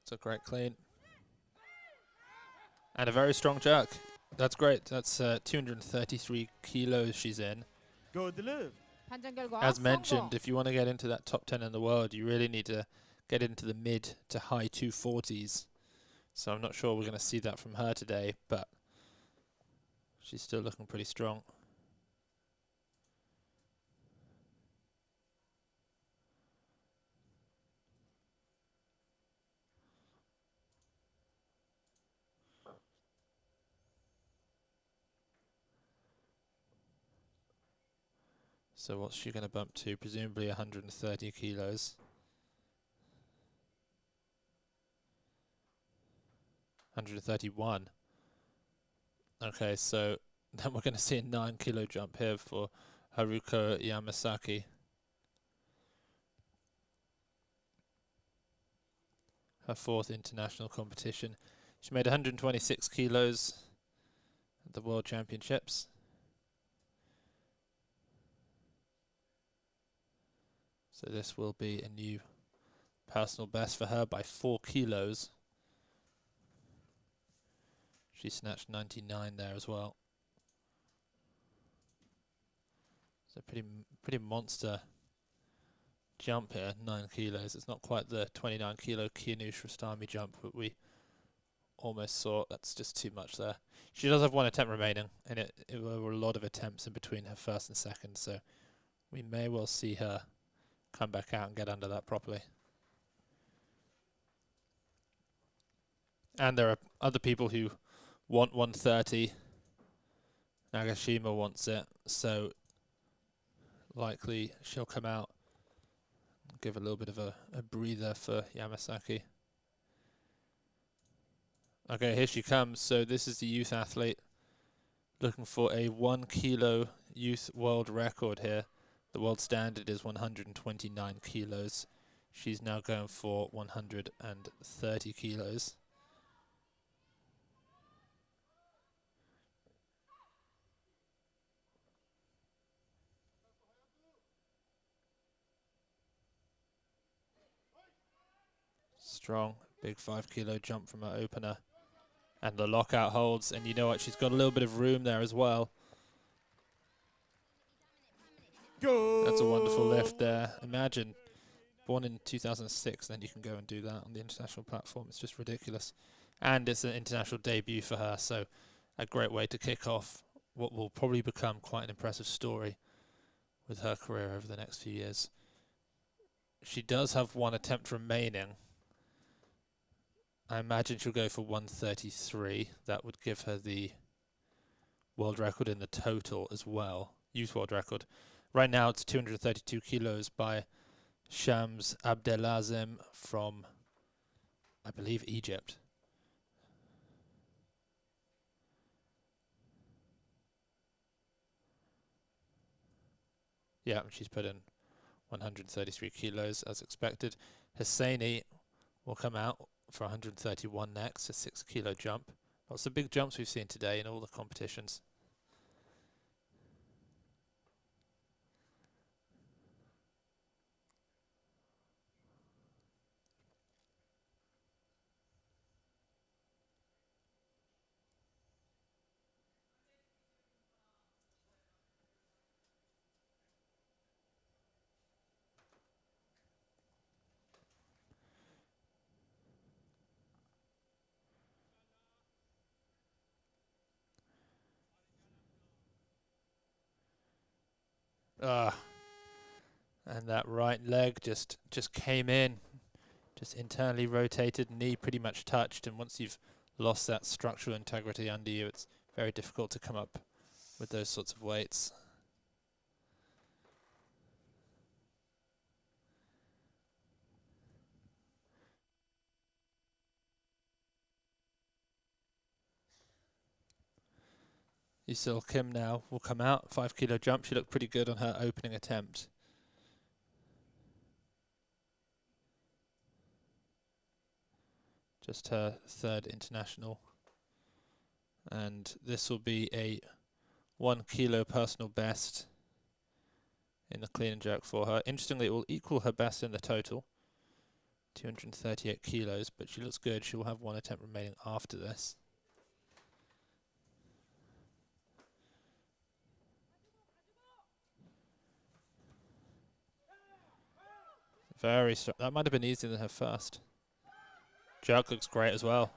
Speaker 6: It's a great clean. And a very strong jerk. That's great. That's 233 kilos she's in.
Speaker 2: Good live.
Speaker 3: 판정 결과
Speaker 6: As mentioned,
Speaker 3: 성공.
Speaker 6: if you want to get into that top 10 in the world, you really need to get into the mid to high 240s. So I'm not sure we're going to see that from her today, but she's still looking pretty strong. So what's she going to bump to? Presumably 130 kilos. 131. Okay, so then we're going to see a 9 kilo jump here for Haruko Yamasaki. Her fourth international competition. She made 126 kilos at the World Championships. So this will be a new personal best for her by 4 kilos. She snatched 99 there as well. So pretty monster jump here, 9 kilos. It's not quite the 29 kilo Kianush Rastami jump that we almost saw. That's just too much there. She does have one attempt remaining, and it were a lot of attempts in between her first and second, so we may well see her come back out and get under that properly. And there are other people who want 130. Nagashima wants it, so likely she'll come out and give a little bit of a breather for Yamasaki. Okay, here she comes. So this is the youth athlete looking for a 1 kilo youth world record here. The world standard is 129 kilos. She's now going for 130 kilos. Strong, big 5 kilo jump from her opener. And the lockout holds, and you know what, she's got a little bit of room there as well.
Speaker 2: Go.
Speaker 6: That's a wonderful lift there. Imagine, born in 2006, then you can go and do that on the international platform. It's just ridiculous. And it's an international debut for her, so a great way to kick off what will probably become quite an impressive story with her career over the next few years. She does have one attempt remaining. I imagine she'll go for 133. That would give her the world record in the total as well. Youth world record. Right now it's 232 kilos by Shams Abdelazem from, I believe, Egypt. Yeah, she's put in 133 kilos as expected. Hosseini will come out for 131 next, a 6 kilo jump. Lots of big jumps we've seen today in all the competitions. And that right leg just came in, just internally rotated, knee pretty much touched, and once you've lost that structural integrity under you, it's very difficult to come up with those sorts of weights. Yusil Kim now will come out, 5 kilo jump. She looked pretty good on her opening attempt. Just her third international. And this will be a 1 kilo personal best in the clean and jerk for her. Interestingly, it will equal her best in the total, 238 kilos, but she looks good. She will have one attempt remaining after this. Very strong. That might have been easier than her first. Jerk looks great as well.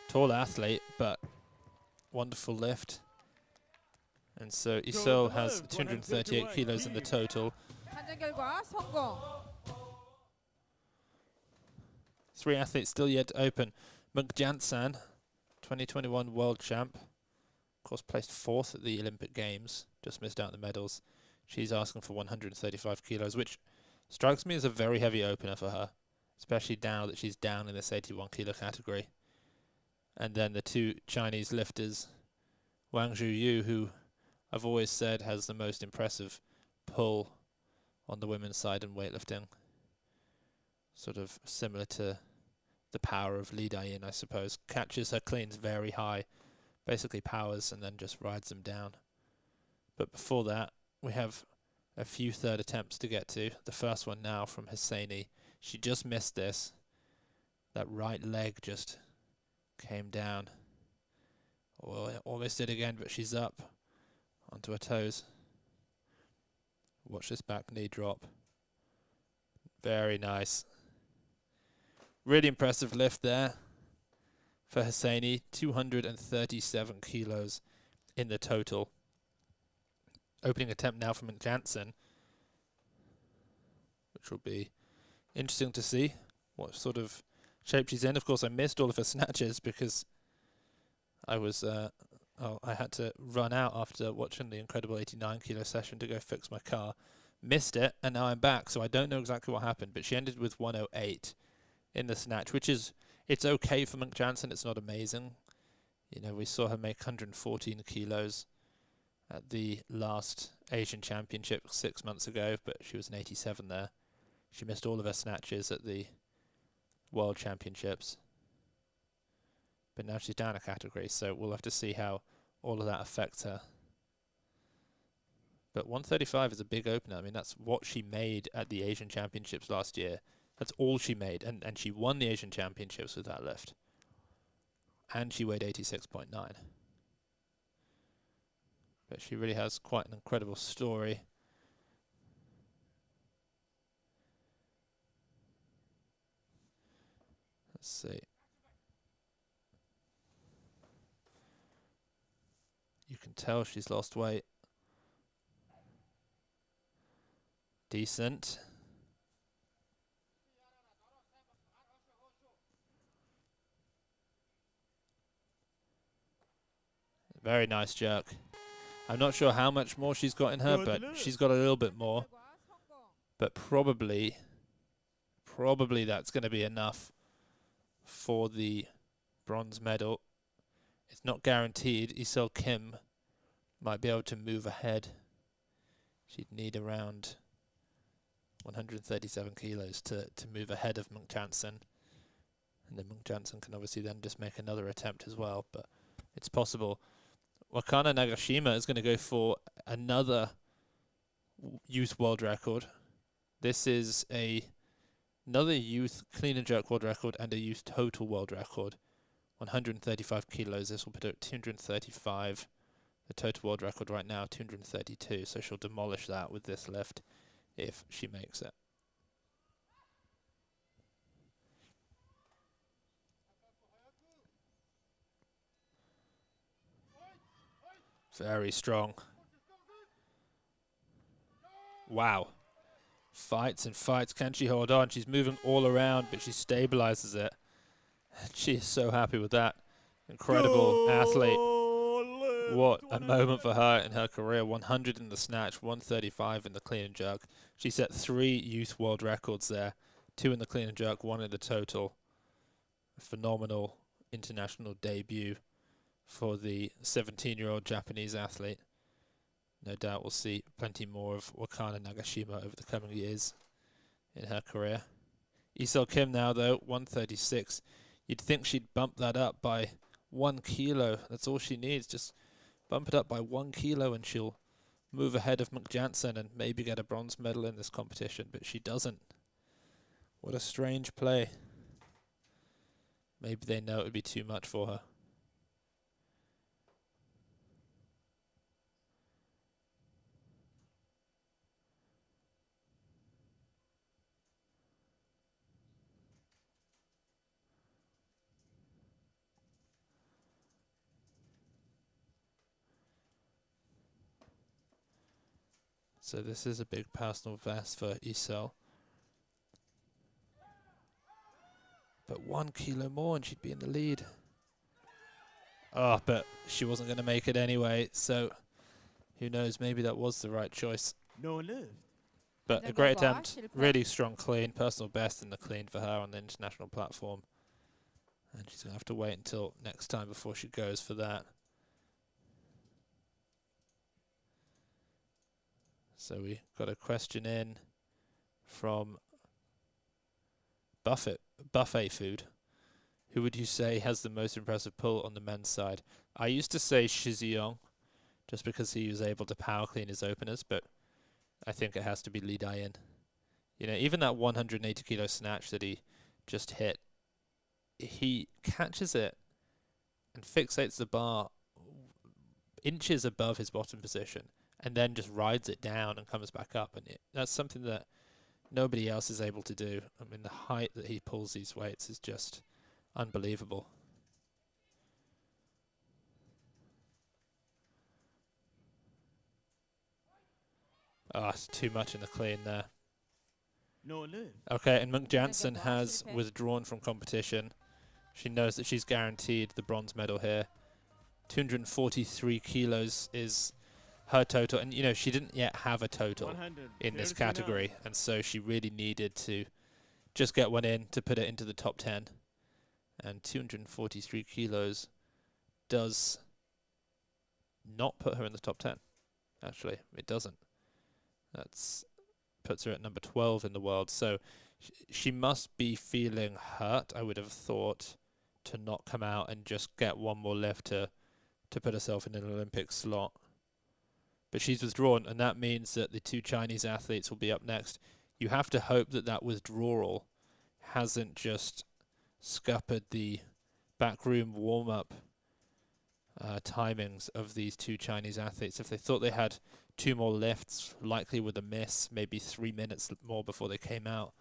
Speaker 6: Tall athlete, but wonderful lift. And so Yusil has 238 kilos in the total.
Speaker 3: 판정 결과 성공.
Speaker 6: 3 athletes still yet to open. Munk Jansan, 2021 world champ. Of course, placed 4th at the Olympic Games. Just missed out the medals. She's asking for 135 kilos, which strikes me as a very heavy opener for her, especially now that she's down in this 81 kilo category. And then the 2 Chinese lifters, Wang Zhuyu, who I've always said has the most impressive pull on the women's side in weightlifting. Sort of similar to the power of Li Dayin, I suppose. Catches her cleans very high, basically powers and then just rides them down. But before that, we have a few third attempts to get to. The first one now from Hosseini. She just missed this. That right leg just came down. Oh, almost did again, but she's up onto her toes. Watch this back knee drop. Very nice. Really impressive lift there for Hosseini. 237 kilos in the total. Opening attempt now from Jansen, which will be interesting to see what sort of shape she's in. Of course, I missed all of her snatches because I was I had to run out after watching the incredible 89 kilo session to go fix my car. Missed it, and now I'm back, so I don't know exactly what happened, but she ended with 108 in the snatch, which is, it's okay for Munk Jansen. It's not amazing. You know, we saw her make 114 kilos at the last Asian Championship 6 months ago, but she was an 87 there. She missed all of her snatches at the World Championships. But now she's down a category, so we'll have to see how all of that affects her. But 135 is a big opener. I mean, that's what she made at the Asian Championships last year. That's all she made, and she won the Asian Championships with that lift. And she weighed 86.9. But she really has quite an incredible story. Let's see. You can tell she's lost weight. Decent. Very nice jerk. I'm not sure how much more she's got in her,
Speaker 2: Good
Speaker 6: but
Speaker 2: lift.
Speaker 6: she's got a little bit more. But probably that's going to be enough for the bronze medal. It's not guaranteed. Isel Kim might be able to move ahead. She'd need around 137 kilos to move ahead of Munk Jansen. And then Munk Jansen can obviously then just make another attempt as well, but it's possible. Wakana Nagashima is going to go for another youth world record. This is another youth clean and jerk world record and a youth total world record. 135 kilos. This will put her at 235. The total world record right now, 232. So she'll demolish that with this lift if she makes it. Very strong. Wow. Fights and fights. Can she hold on? She's moving all around, but she stabilizes it. She is so happy with that. Incredible athlete. What a moment for her in her career. 100 in the snatch, 135 in the clean and jerk. She set 3 youth world records there. 2 in the clean and jerk, 1 in the total. A phenomenal international debut for the 17-year-old Japanese athlete. No doubt we'll see plenty more of Wakana Nagashima over the coming years in her career. Isel Kim now, though, 136. You'd think she'd bump that up by 1 kilo. That's all she needs. Just bump it up by 1 kilo and she'll move ahead of Munk Jansen and maybe get a bronze medal in this competition. But she doesn't. What a strange play. Maybe they know it would be too much for her. So this is a big personal best for Isel. But 1 kilo more and she'd be in the lead. Oh, but she wasn't going to make it anyway, so who knows, maybe that was the right choice.
Speaker 2: No lift.
Speaker 6: But a great attempt, really strong clean, personal best in the clean for her on the international platform. And she's going to have to wait until next time before she goes for that. So we got a question in from Buffet Food. Who would you say has the most impressive pull on the men's side? I used to say Shizuong, just because he was able to power clean his openers, but I think it has to be Lee Dayan. You know, even that 180 kilo snatch that he just hit, he catches it and fixates the bar inches above his bottom position and then just rides it down and comes back up. And that's something that nobody else is able to do. I mean, the height that he pulls these weights is just unbelievable. Ah, it's too much in the clean there.
Speaker 2: No lift.
Speaker 6: Okay, and Munk Jansen has withdrawn from competition. She knows that she's guaranteed the bronze medal here. 243 kilos is her total. And, you know, she didn't yet have a total in this category. And so she really needed to just get one in to put it into the top 10. And 243 kilos does not put her in the top 10. Actually, it doesn't. That's puts her at number 12 in the world. So she must be feeling hurt, I would have thought, to not come out and just get one more lift to put herself in an Olympic slot. But she's withdrawn, and that means that the 2 Chinese athletes will be up next. You have to hope that that withdrawal hasn't just scuppered the backroom warm-up timings of these 2 Chinese athletes. If they thought they had 2 more lifts, likely with a miss, maybe 3 minutes more before they came out,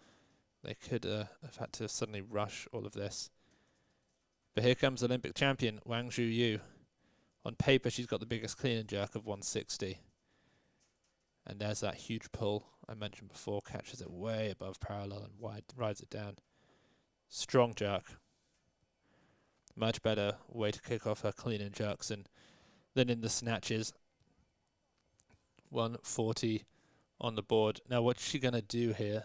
Speaker 6: they could have had to suddenly rush all of this. But here comes Olympic champion Wang Zhuyu. On paper, she's got the biggest clean and jerk of 160. And there's that huge pull I mentioned before, catches it way above parallel and wide, rides it down. Strong jerk. Much better way to kick off her clean and jerks. And than in the snatches. 140 on the board. Now, what's she going to do here?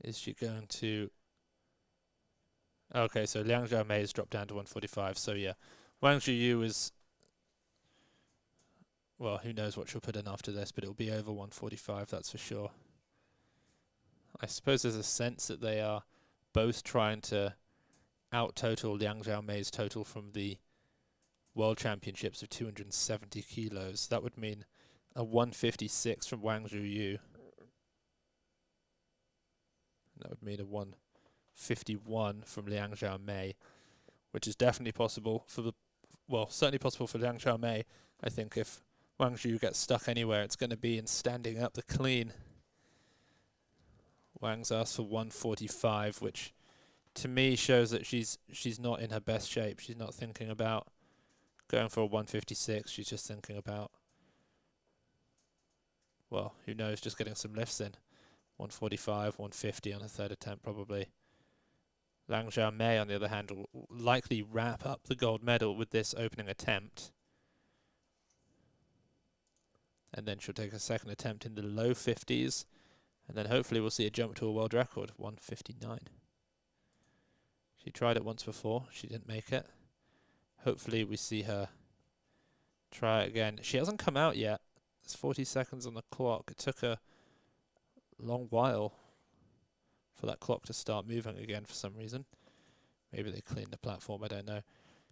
Speaker 6: Is she going to... Okay, so Liang Xiaomei has dropped down to 145. So, yeah, Wang Zhiyu is... Well, who knows what she'll put in after this, but it'll be over 145, that's for sure. I suppose there's a sense that they are both trying to out-total Liang Xiaomei's total from the World Championships of 270 kilos. That would mean a 156 from Wang Zhiyu. That would mean a 151 from Liang Xiaomei, which is definitely possible for the... Well, certainly possible for Liang Xiaomei. I think if Wang Zhiyu gets stuck anywhere, it's going to be in standing up the clean. Wang's asked for 145, which to me shows that she's not in her best shape. She's not thinking about going for a 156. She's just thinking about, well, who knows, just getting some lifts in. 145, 150 on her third attempt probably. Liang Xiaomei, on the other hand, will likely wrap up the gold medal with this opening attempt. And then she'll take a second attempt in the low 50s. And then hopefully we'll see a jump to a world record, 159. She tried it once before. She didn't make it. Hopefully we see her try it again. She hasn't come out yet. There's 40 seconds on the clock. It took a long while for that clock to start moving again for some reason. Maybe they cleaned the platform, I don't know.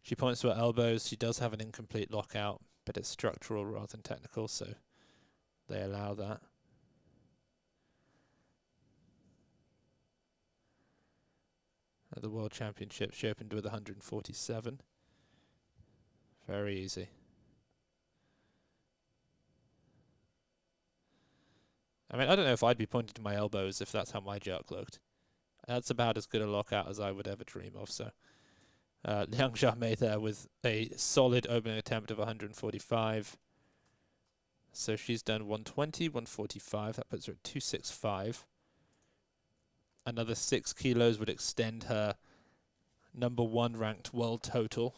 Speaker 6: She points to her elbows. She does have an incomplete lockout, but it's structural rather than technical, so they allow that. At the World Championships, she opened with 147. Very easy. I mean, I don't know if I'd be pointing to my elbows if that's how my jerk looked. That's about as good a lockout as I would ever dream of, so... Liang Xiaomei there with a solid opening attempt of 145. So she's done 120, 145. That puts her at 265. Another 6 kilos would extend her #1 ranked world total.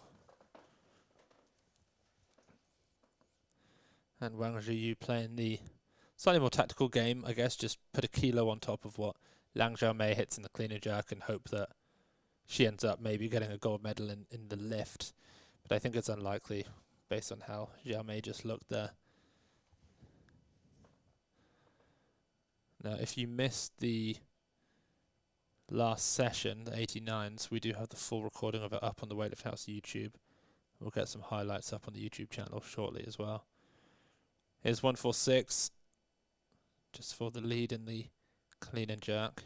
Speaker 6: And Wang Zhiyu playing the slightly more tactical game, I guess. Just put a kilo on top of what Liang Xiaomei hits in the clean and jerk and hope that she ends up maybe getting a gold medal in the lift. But I think it's unlikely based on how Xiaomei just looked there. Now, if you missed the last session, the 89s, we do have the full recording of it up on the Weightlifting House YouTube. We'll get some highlights up on the YouTube channel shortly as well. Here's 146, just for the lead in the clean and jerk.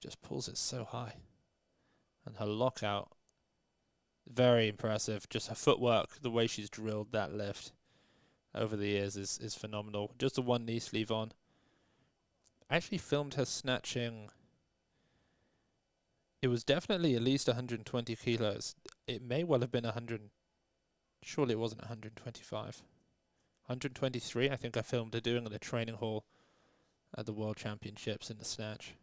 Speaker 6: Just pulls it so high. And her lockout, very impressive. Just her footwork, the way she's drilled that lift over the years is phenomenal. Just the one knee sleeve on. I actually filmed her snatching. It was definitely at least 120 kilos. It may well have been 100. Surely it wasn't 125. 123, I think I filmed her doing in the training hall at the World Championships in the snatch.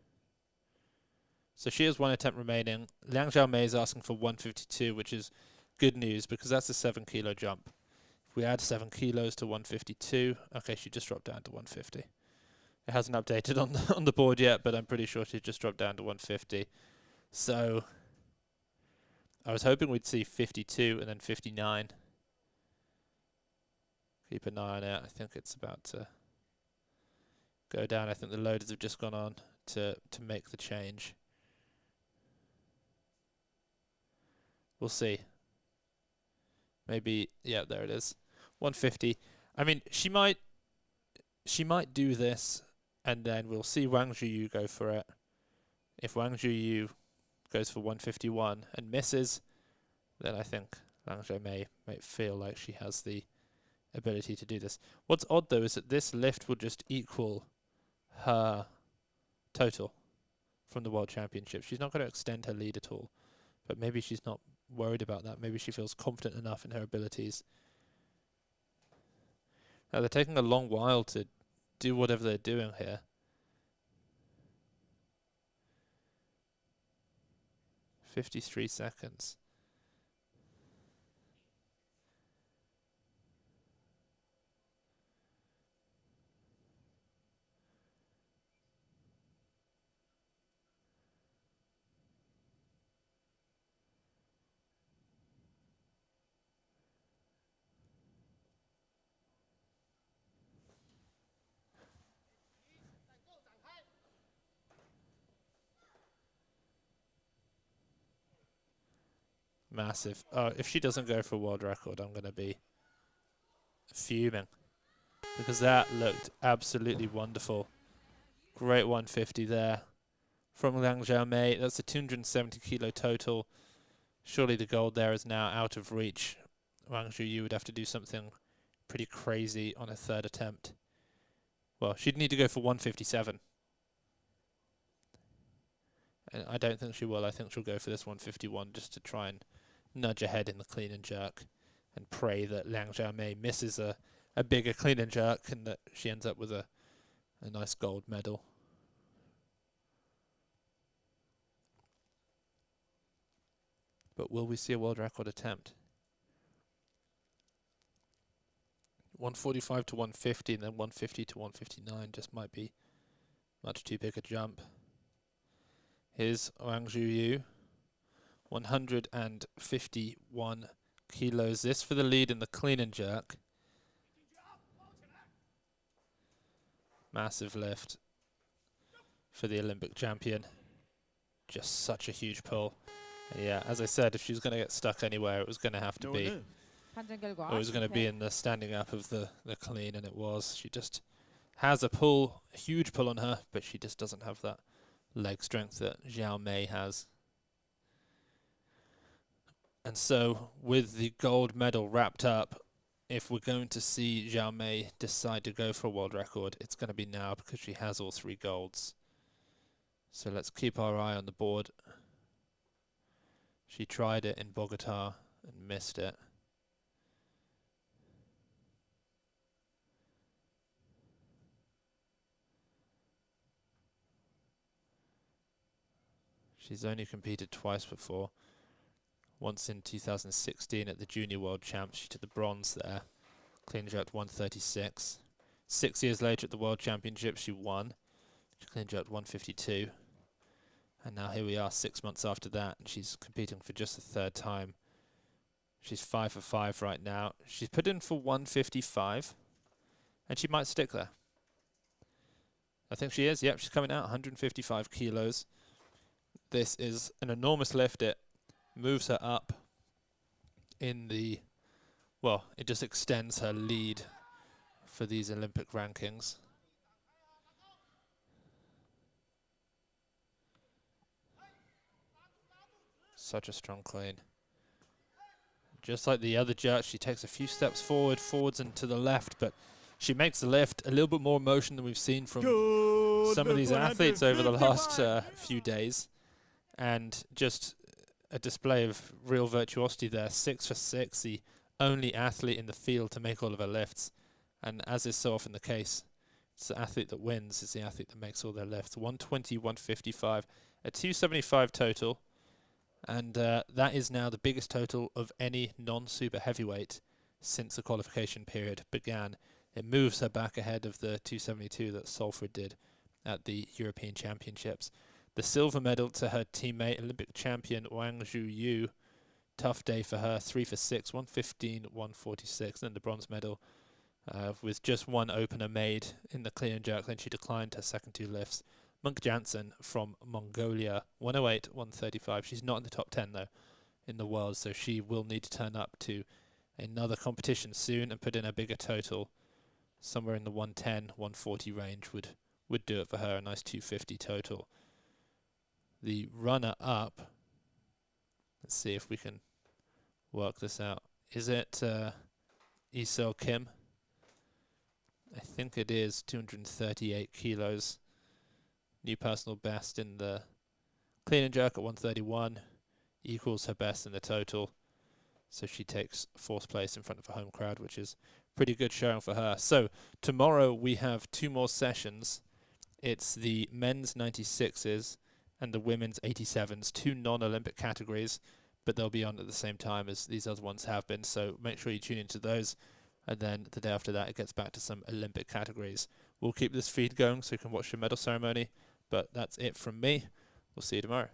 Speaker 6: So she has one attempt remaining. Liang Xiaomei is asking for 152, which is good news because that's a 7 kilo jump. If we add 7 kilos to 152, okay, she just dropped down to 150. It hasn't updated on the board yet, but I'm pretty sure she just dropped down to 150. So I was hoping we'd see 52 and then 59. Keep an eye on it. I think it's about to go down. I think the loaders have just gone on to make the change. We'll see. Maybe, yeah, there it is. 150. I mean, she might do this, and then we'll see Wang Zhiyu go for it. If Wang Zhiyu goes for 151 and misses, then I think Liang Xiaomei might feel like she has the ability to do this. What's odd, though, is that this lift will just equal her total from the World Championship. She's not going to extend her lead at all, but maybe she's not worried about that. Maybe she feels confident enough in her abilities. Now, they're taking a long while to do whatever they're doing here. "53 seconds. Massive. Oh, if she doesn't go for a world record, I'm going to be fuming. Because that looked absolutely wonderful. Great 150 there from Liang Xiaomei. That's a 270 kilo total. Surely the gold there is now out of reach. Wang Zhuyu would have to do something pretty crazy on a third attempt. Well, she'd need to go for 157. And I don't think she will. I think she'll go for this 151 just to try and nudge ahead in the clean and jerk and pray that Liang Xiaomei misses a bigger clean and jerk and that she ends up with a nice gold medal. But will we see a world record attempt? 145 to 150 and then 150 to 159 just might be much too big a jump. Here's Wang Zhuyu, 151 kilos. This for the lead in the clean and jerk. Massive lift for the Olympic champion. Just such a huge pull. And yeah, as I said, if she was going to get stuck anywhere, it was going to have to be.
Speaker 3: 판정 결과
Speaker 6: It was going to be in the standing up of the clean, and it was. She just has a pull, a huge pull on her, but she just doesn't have that leg strength that Xiaomei has. And so, with the gold medal wrapped up, if we're going to see Xiaomei decide to go for a world record, it's going to be now because she has all 3 golds. So let's keep our eye on the board. She tried it in Bogota and missed it. She's only competed twice before. Once in 2016 at the Junior World Champs, she took the bronze there. Clean jerked 136. 6 years later at the World Championships, she won. She clean jerked 152. And now here we are 6 months after that, and she's competing for just the 3rd time. She's 5 for 5 right now. She's put in for 155, and she might stick there. I think she is. Yep, she's coming out 155 kilos. This is an enormous lift. It moves her up in the, well, it just extends her lead for these Olympic rankings. Such a strong clean. Just like the other jerk, she takes a few steps forwards and to the left, but she makes the lift a little bit more motion than we've seen from some of these athletes over the last few days. And just a display of real virtuosity there. 6 for 6, the only athlete in the field to make all of her lifts. And as is so often the case, it's the athlete that wins, it's the athlete that makes all their lifts. 120, 155, a 275 total. And that is now the biggest total of any non-super heavyweight since the qualification period began. It moves her back ahead of the 272 that Salford did at the European Championships. The silver medal to her teammate, Olympic champion Wang Zhuyu. Tough day for her, 3 for 6, 115, 146. Then the bronze medal with just one opener made in the clean and jerk. Then she declined her second 2 lifts. Monk Jansen from Mongolia, 108, 135. She's not in the top 10 though in the world, so she will need to turn up to another competition soon and put in a bigger total. Somewhere in the 110, 140 range would do it for her, a nice 250 total. The runner-up, let's see if we can work this out. Is it Isel Kim? I think it is, 238 kilos. New personal best in the clean and jerk at 131. Equals her best in the total. So she takes 4th place in front of a home crowd, which is pretty good showing for her. So tomorrow we have 2 more sessions. It's the men's 96s and the women's 87s, 2 non-Olympic categories, but they'll be on at the same time as these other ones have been. So make sure you tune into those. And then the day after that, it gets back to some Olympic categories. We'll keep this feed going so you can watch the medal ceremony. But that's it from me. We'll see you tomorrow.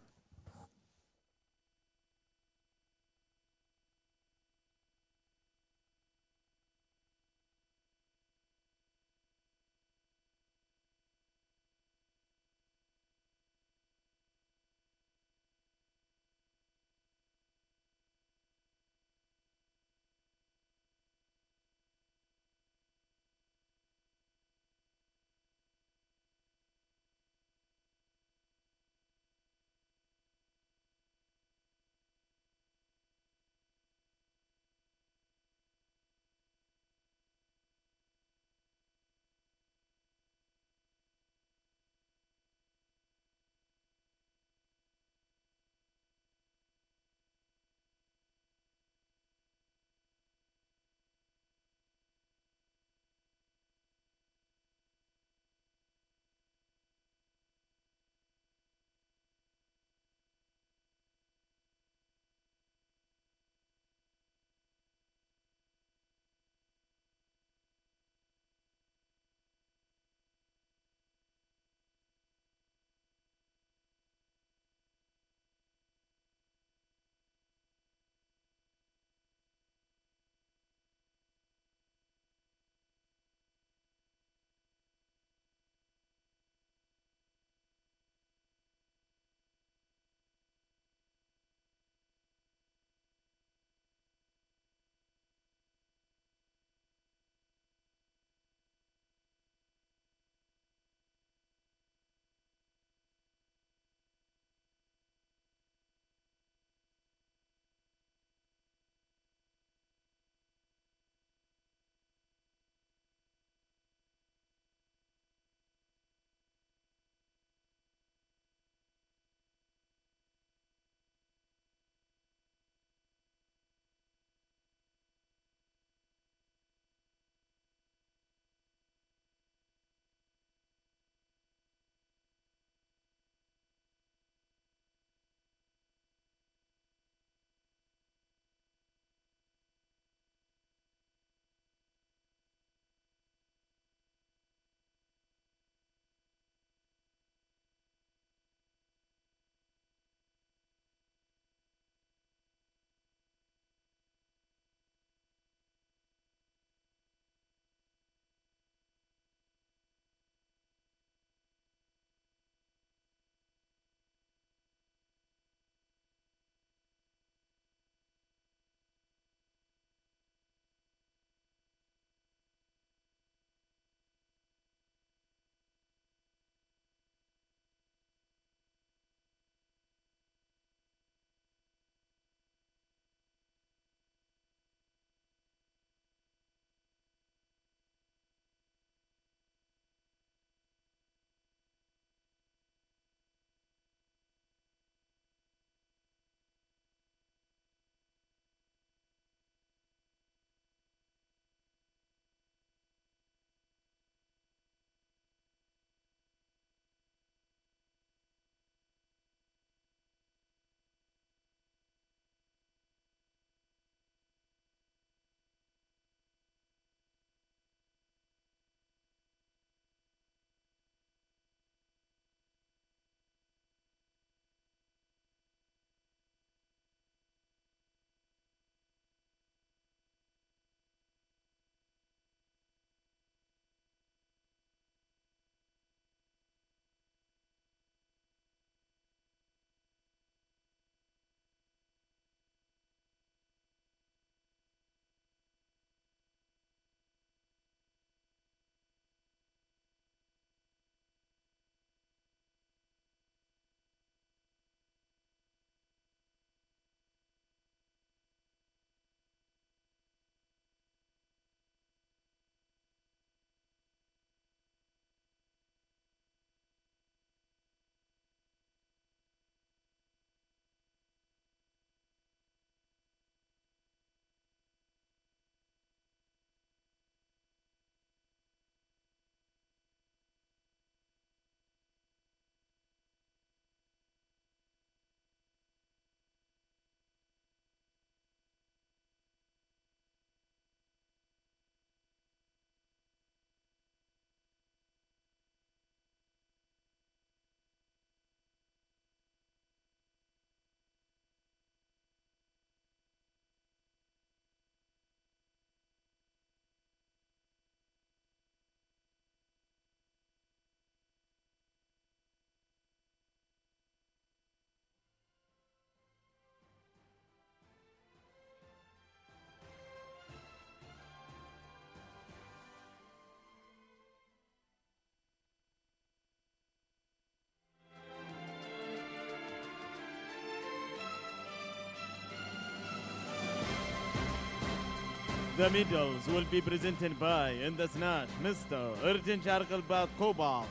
Speaker 2: The medals will be presented by, in the snatch, Mr. Erjan Jargalbat Kobal,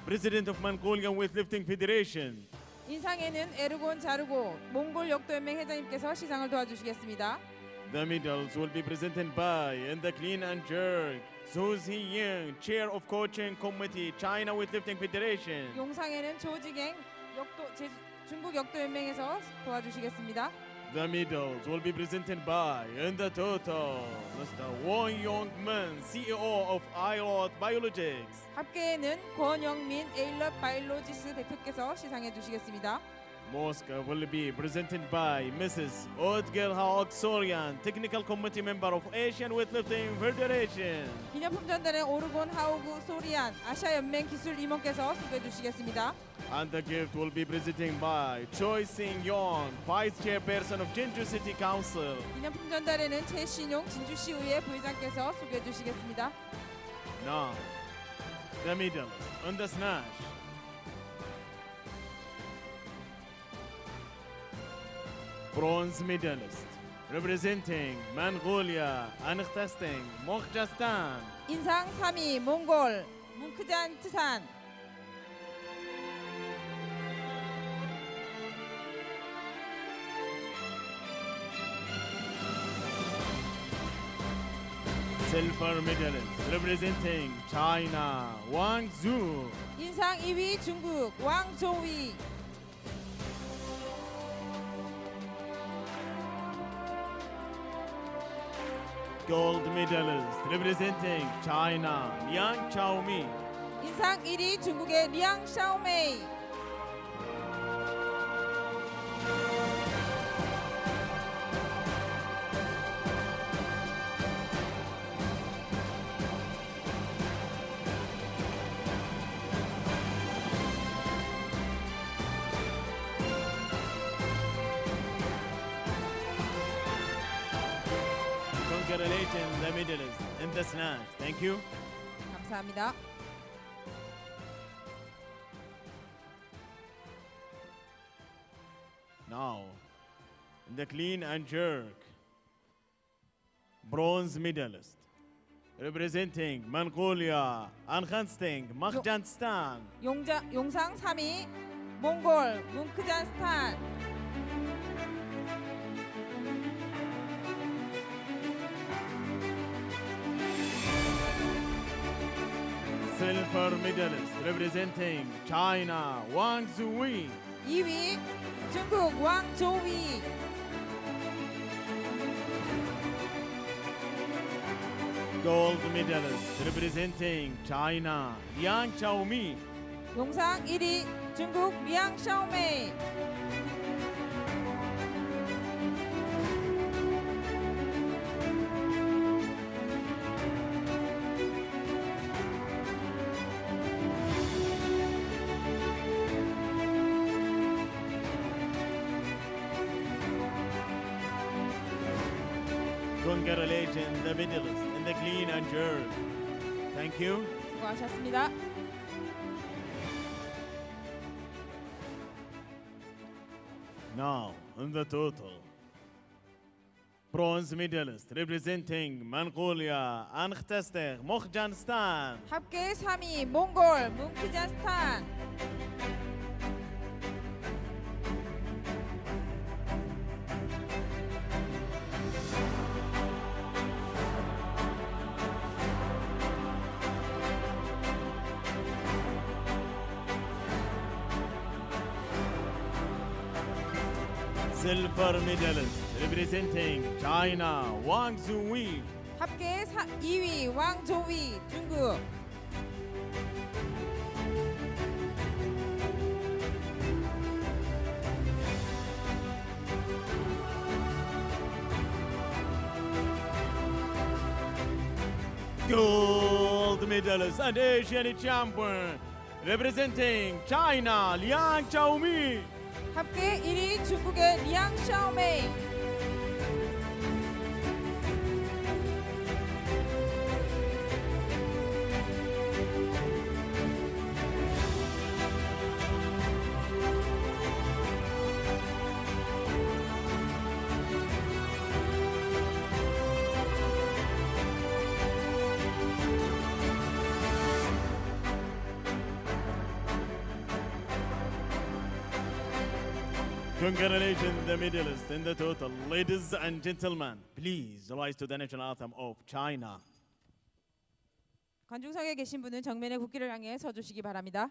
Speaker 2: President of Mongolian Weightlifting Federation.
Speaker 3: 인상에는 에르곤 자르고 몽골 역도연맹 회장님께서 시상을 도와주시겠습니다.
Speaker 2: The medals will be presented by, in the clean and jerk, Zhou Ziying, Chair of Coaching Committee, China Weightlifting Federation.
Speaker 3: 용상에는 조지갱 중국 역도연맹에서 도와주시겠습니다.
Speaker 2: The medals will be presented by, in the total, Mr. Won Yong-min, CEO of ILOT Biologics.
Speaker 3: 합계에는 권영민 에일럿 바이올로지스 대표께서 시상해 주시겠습니다.
Speaker 2: Moscow will be presented by Mrs. Odgelha Oksorian, Technical Committee Member of Asian Weightlifting Federation.
Speaker 3: 기념품 전달은 오르곤 하우구 소리안 아시아 연맹 기술 임원께서 소개해 주시겠습니다.
Speaker 2: And the gift will be presented by Choi Sing-yong, Vice Chairperson of Jinju City Council.
Speaker 3: 기념품 전달에는 최신용 진주시의회 부회장께서 소개해 주시겠습니다.
Speaker 2: Now, the medals on the snatch. Bronze medalist, representing Mongolia, Ankhtasting, Mokhjastan.
Speaker 3: 인상 3위 몽골 뭉크잔 트산.
Speaker 2: Silver medalist, representing China, Wang Zhu.
Speaker 3: 인상 2위 중국 왕조위.
Speaker 2: Gold medalist, representing China, Liang Chaomi.
Speaker 3: 인상 1위 중국의 리앙 샤오메이.
Speaker 2: Congratulations, the medalist in the snatch. Thank you.
Speaker 3: 감사합니다.
Speaker 2: Now, in the clean and jerk, bronze medalist, representing Mongolia, Ankhtasting, Mokhjastan.
Speaker 3: 용상 3위 몽골 뭉크잔스탄.
Speaker 2: Silver medalist, representing China, Wang Zhui.
Speaker 3: 2위 중국 왕조위.
Speaker 2: Gold medalist, representing China, Liang Chaomi.
Speaker 3: 용상 1위 중국 리앙 샤오메이.
Speaker 2: Congratulations, the medalist in the clean and jerk. Thank you.
Speaker 3: 수고하셨습니다.
Speaker 2: Now, in the total, bronze medalist representing Mongolia, Ankhtasting, Mokhjastan.
Speaker 3: 합계 3위 몽골 뭉크잔스탄.
Speaker 2: Silver medalist representing China, Wang Zhui.
Speaker 3: 합계 2위 왕조위 중국.
Speaker 2: Gold medalist and Asian champion representing China, Liang Chaomi.
Speaker 3: 합계 1위 중국의 리앙 샤오메이.
Speaker 2: Congratulations, the medalists in the total. Ladies and gentlemen, please rise to the national anthem of China.
Speaker 3: 관중석에 계신 분은 정면의 국기를 향해 서주시기 바랍니다.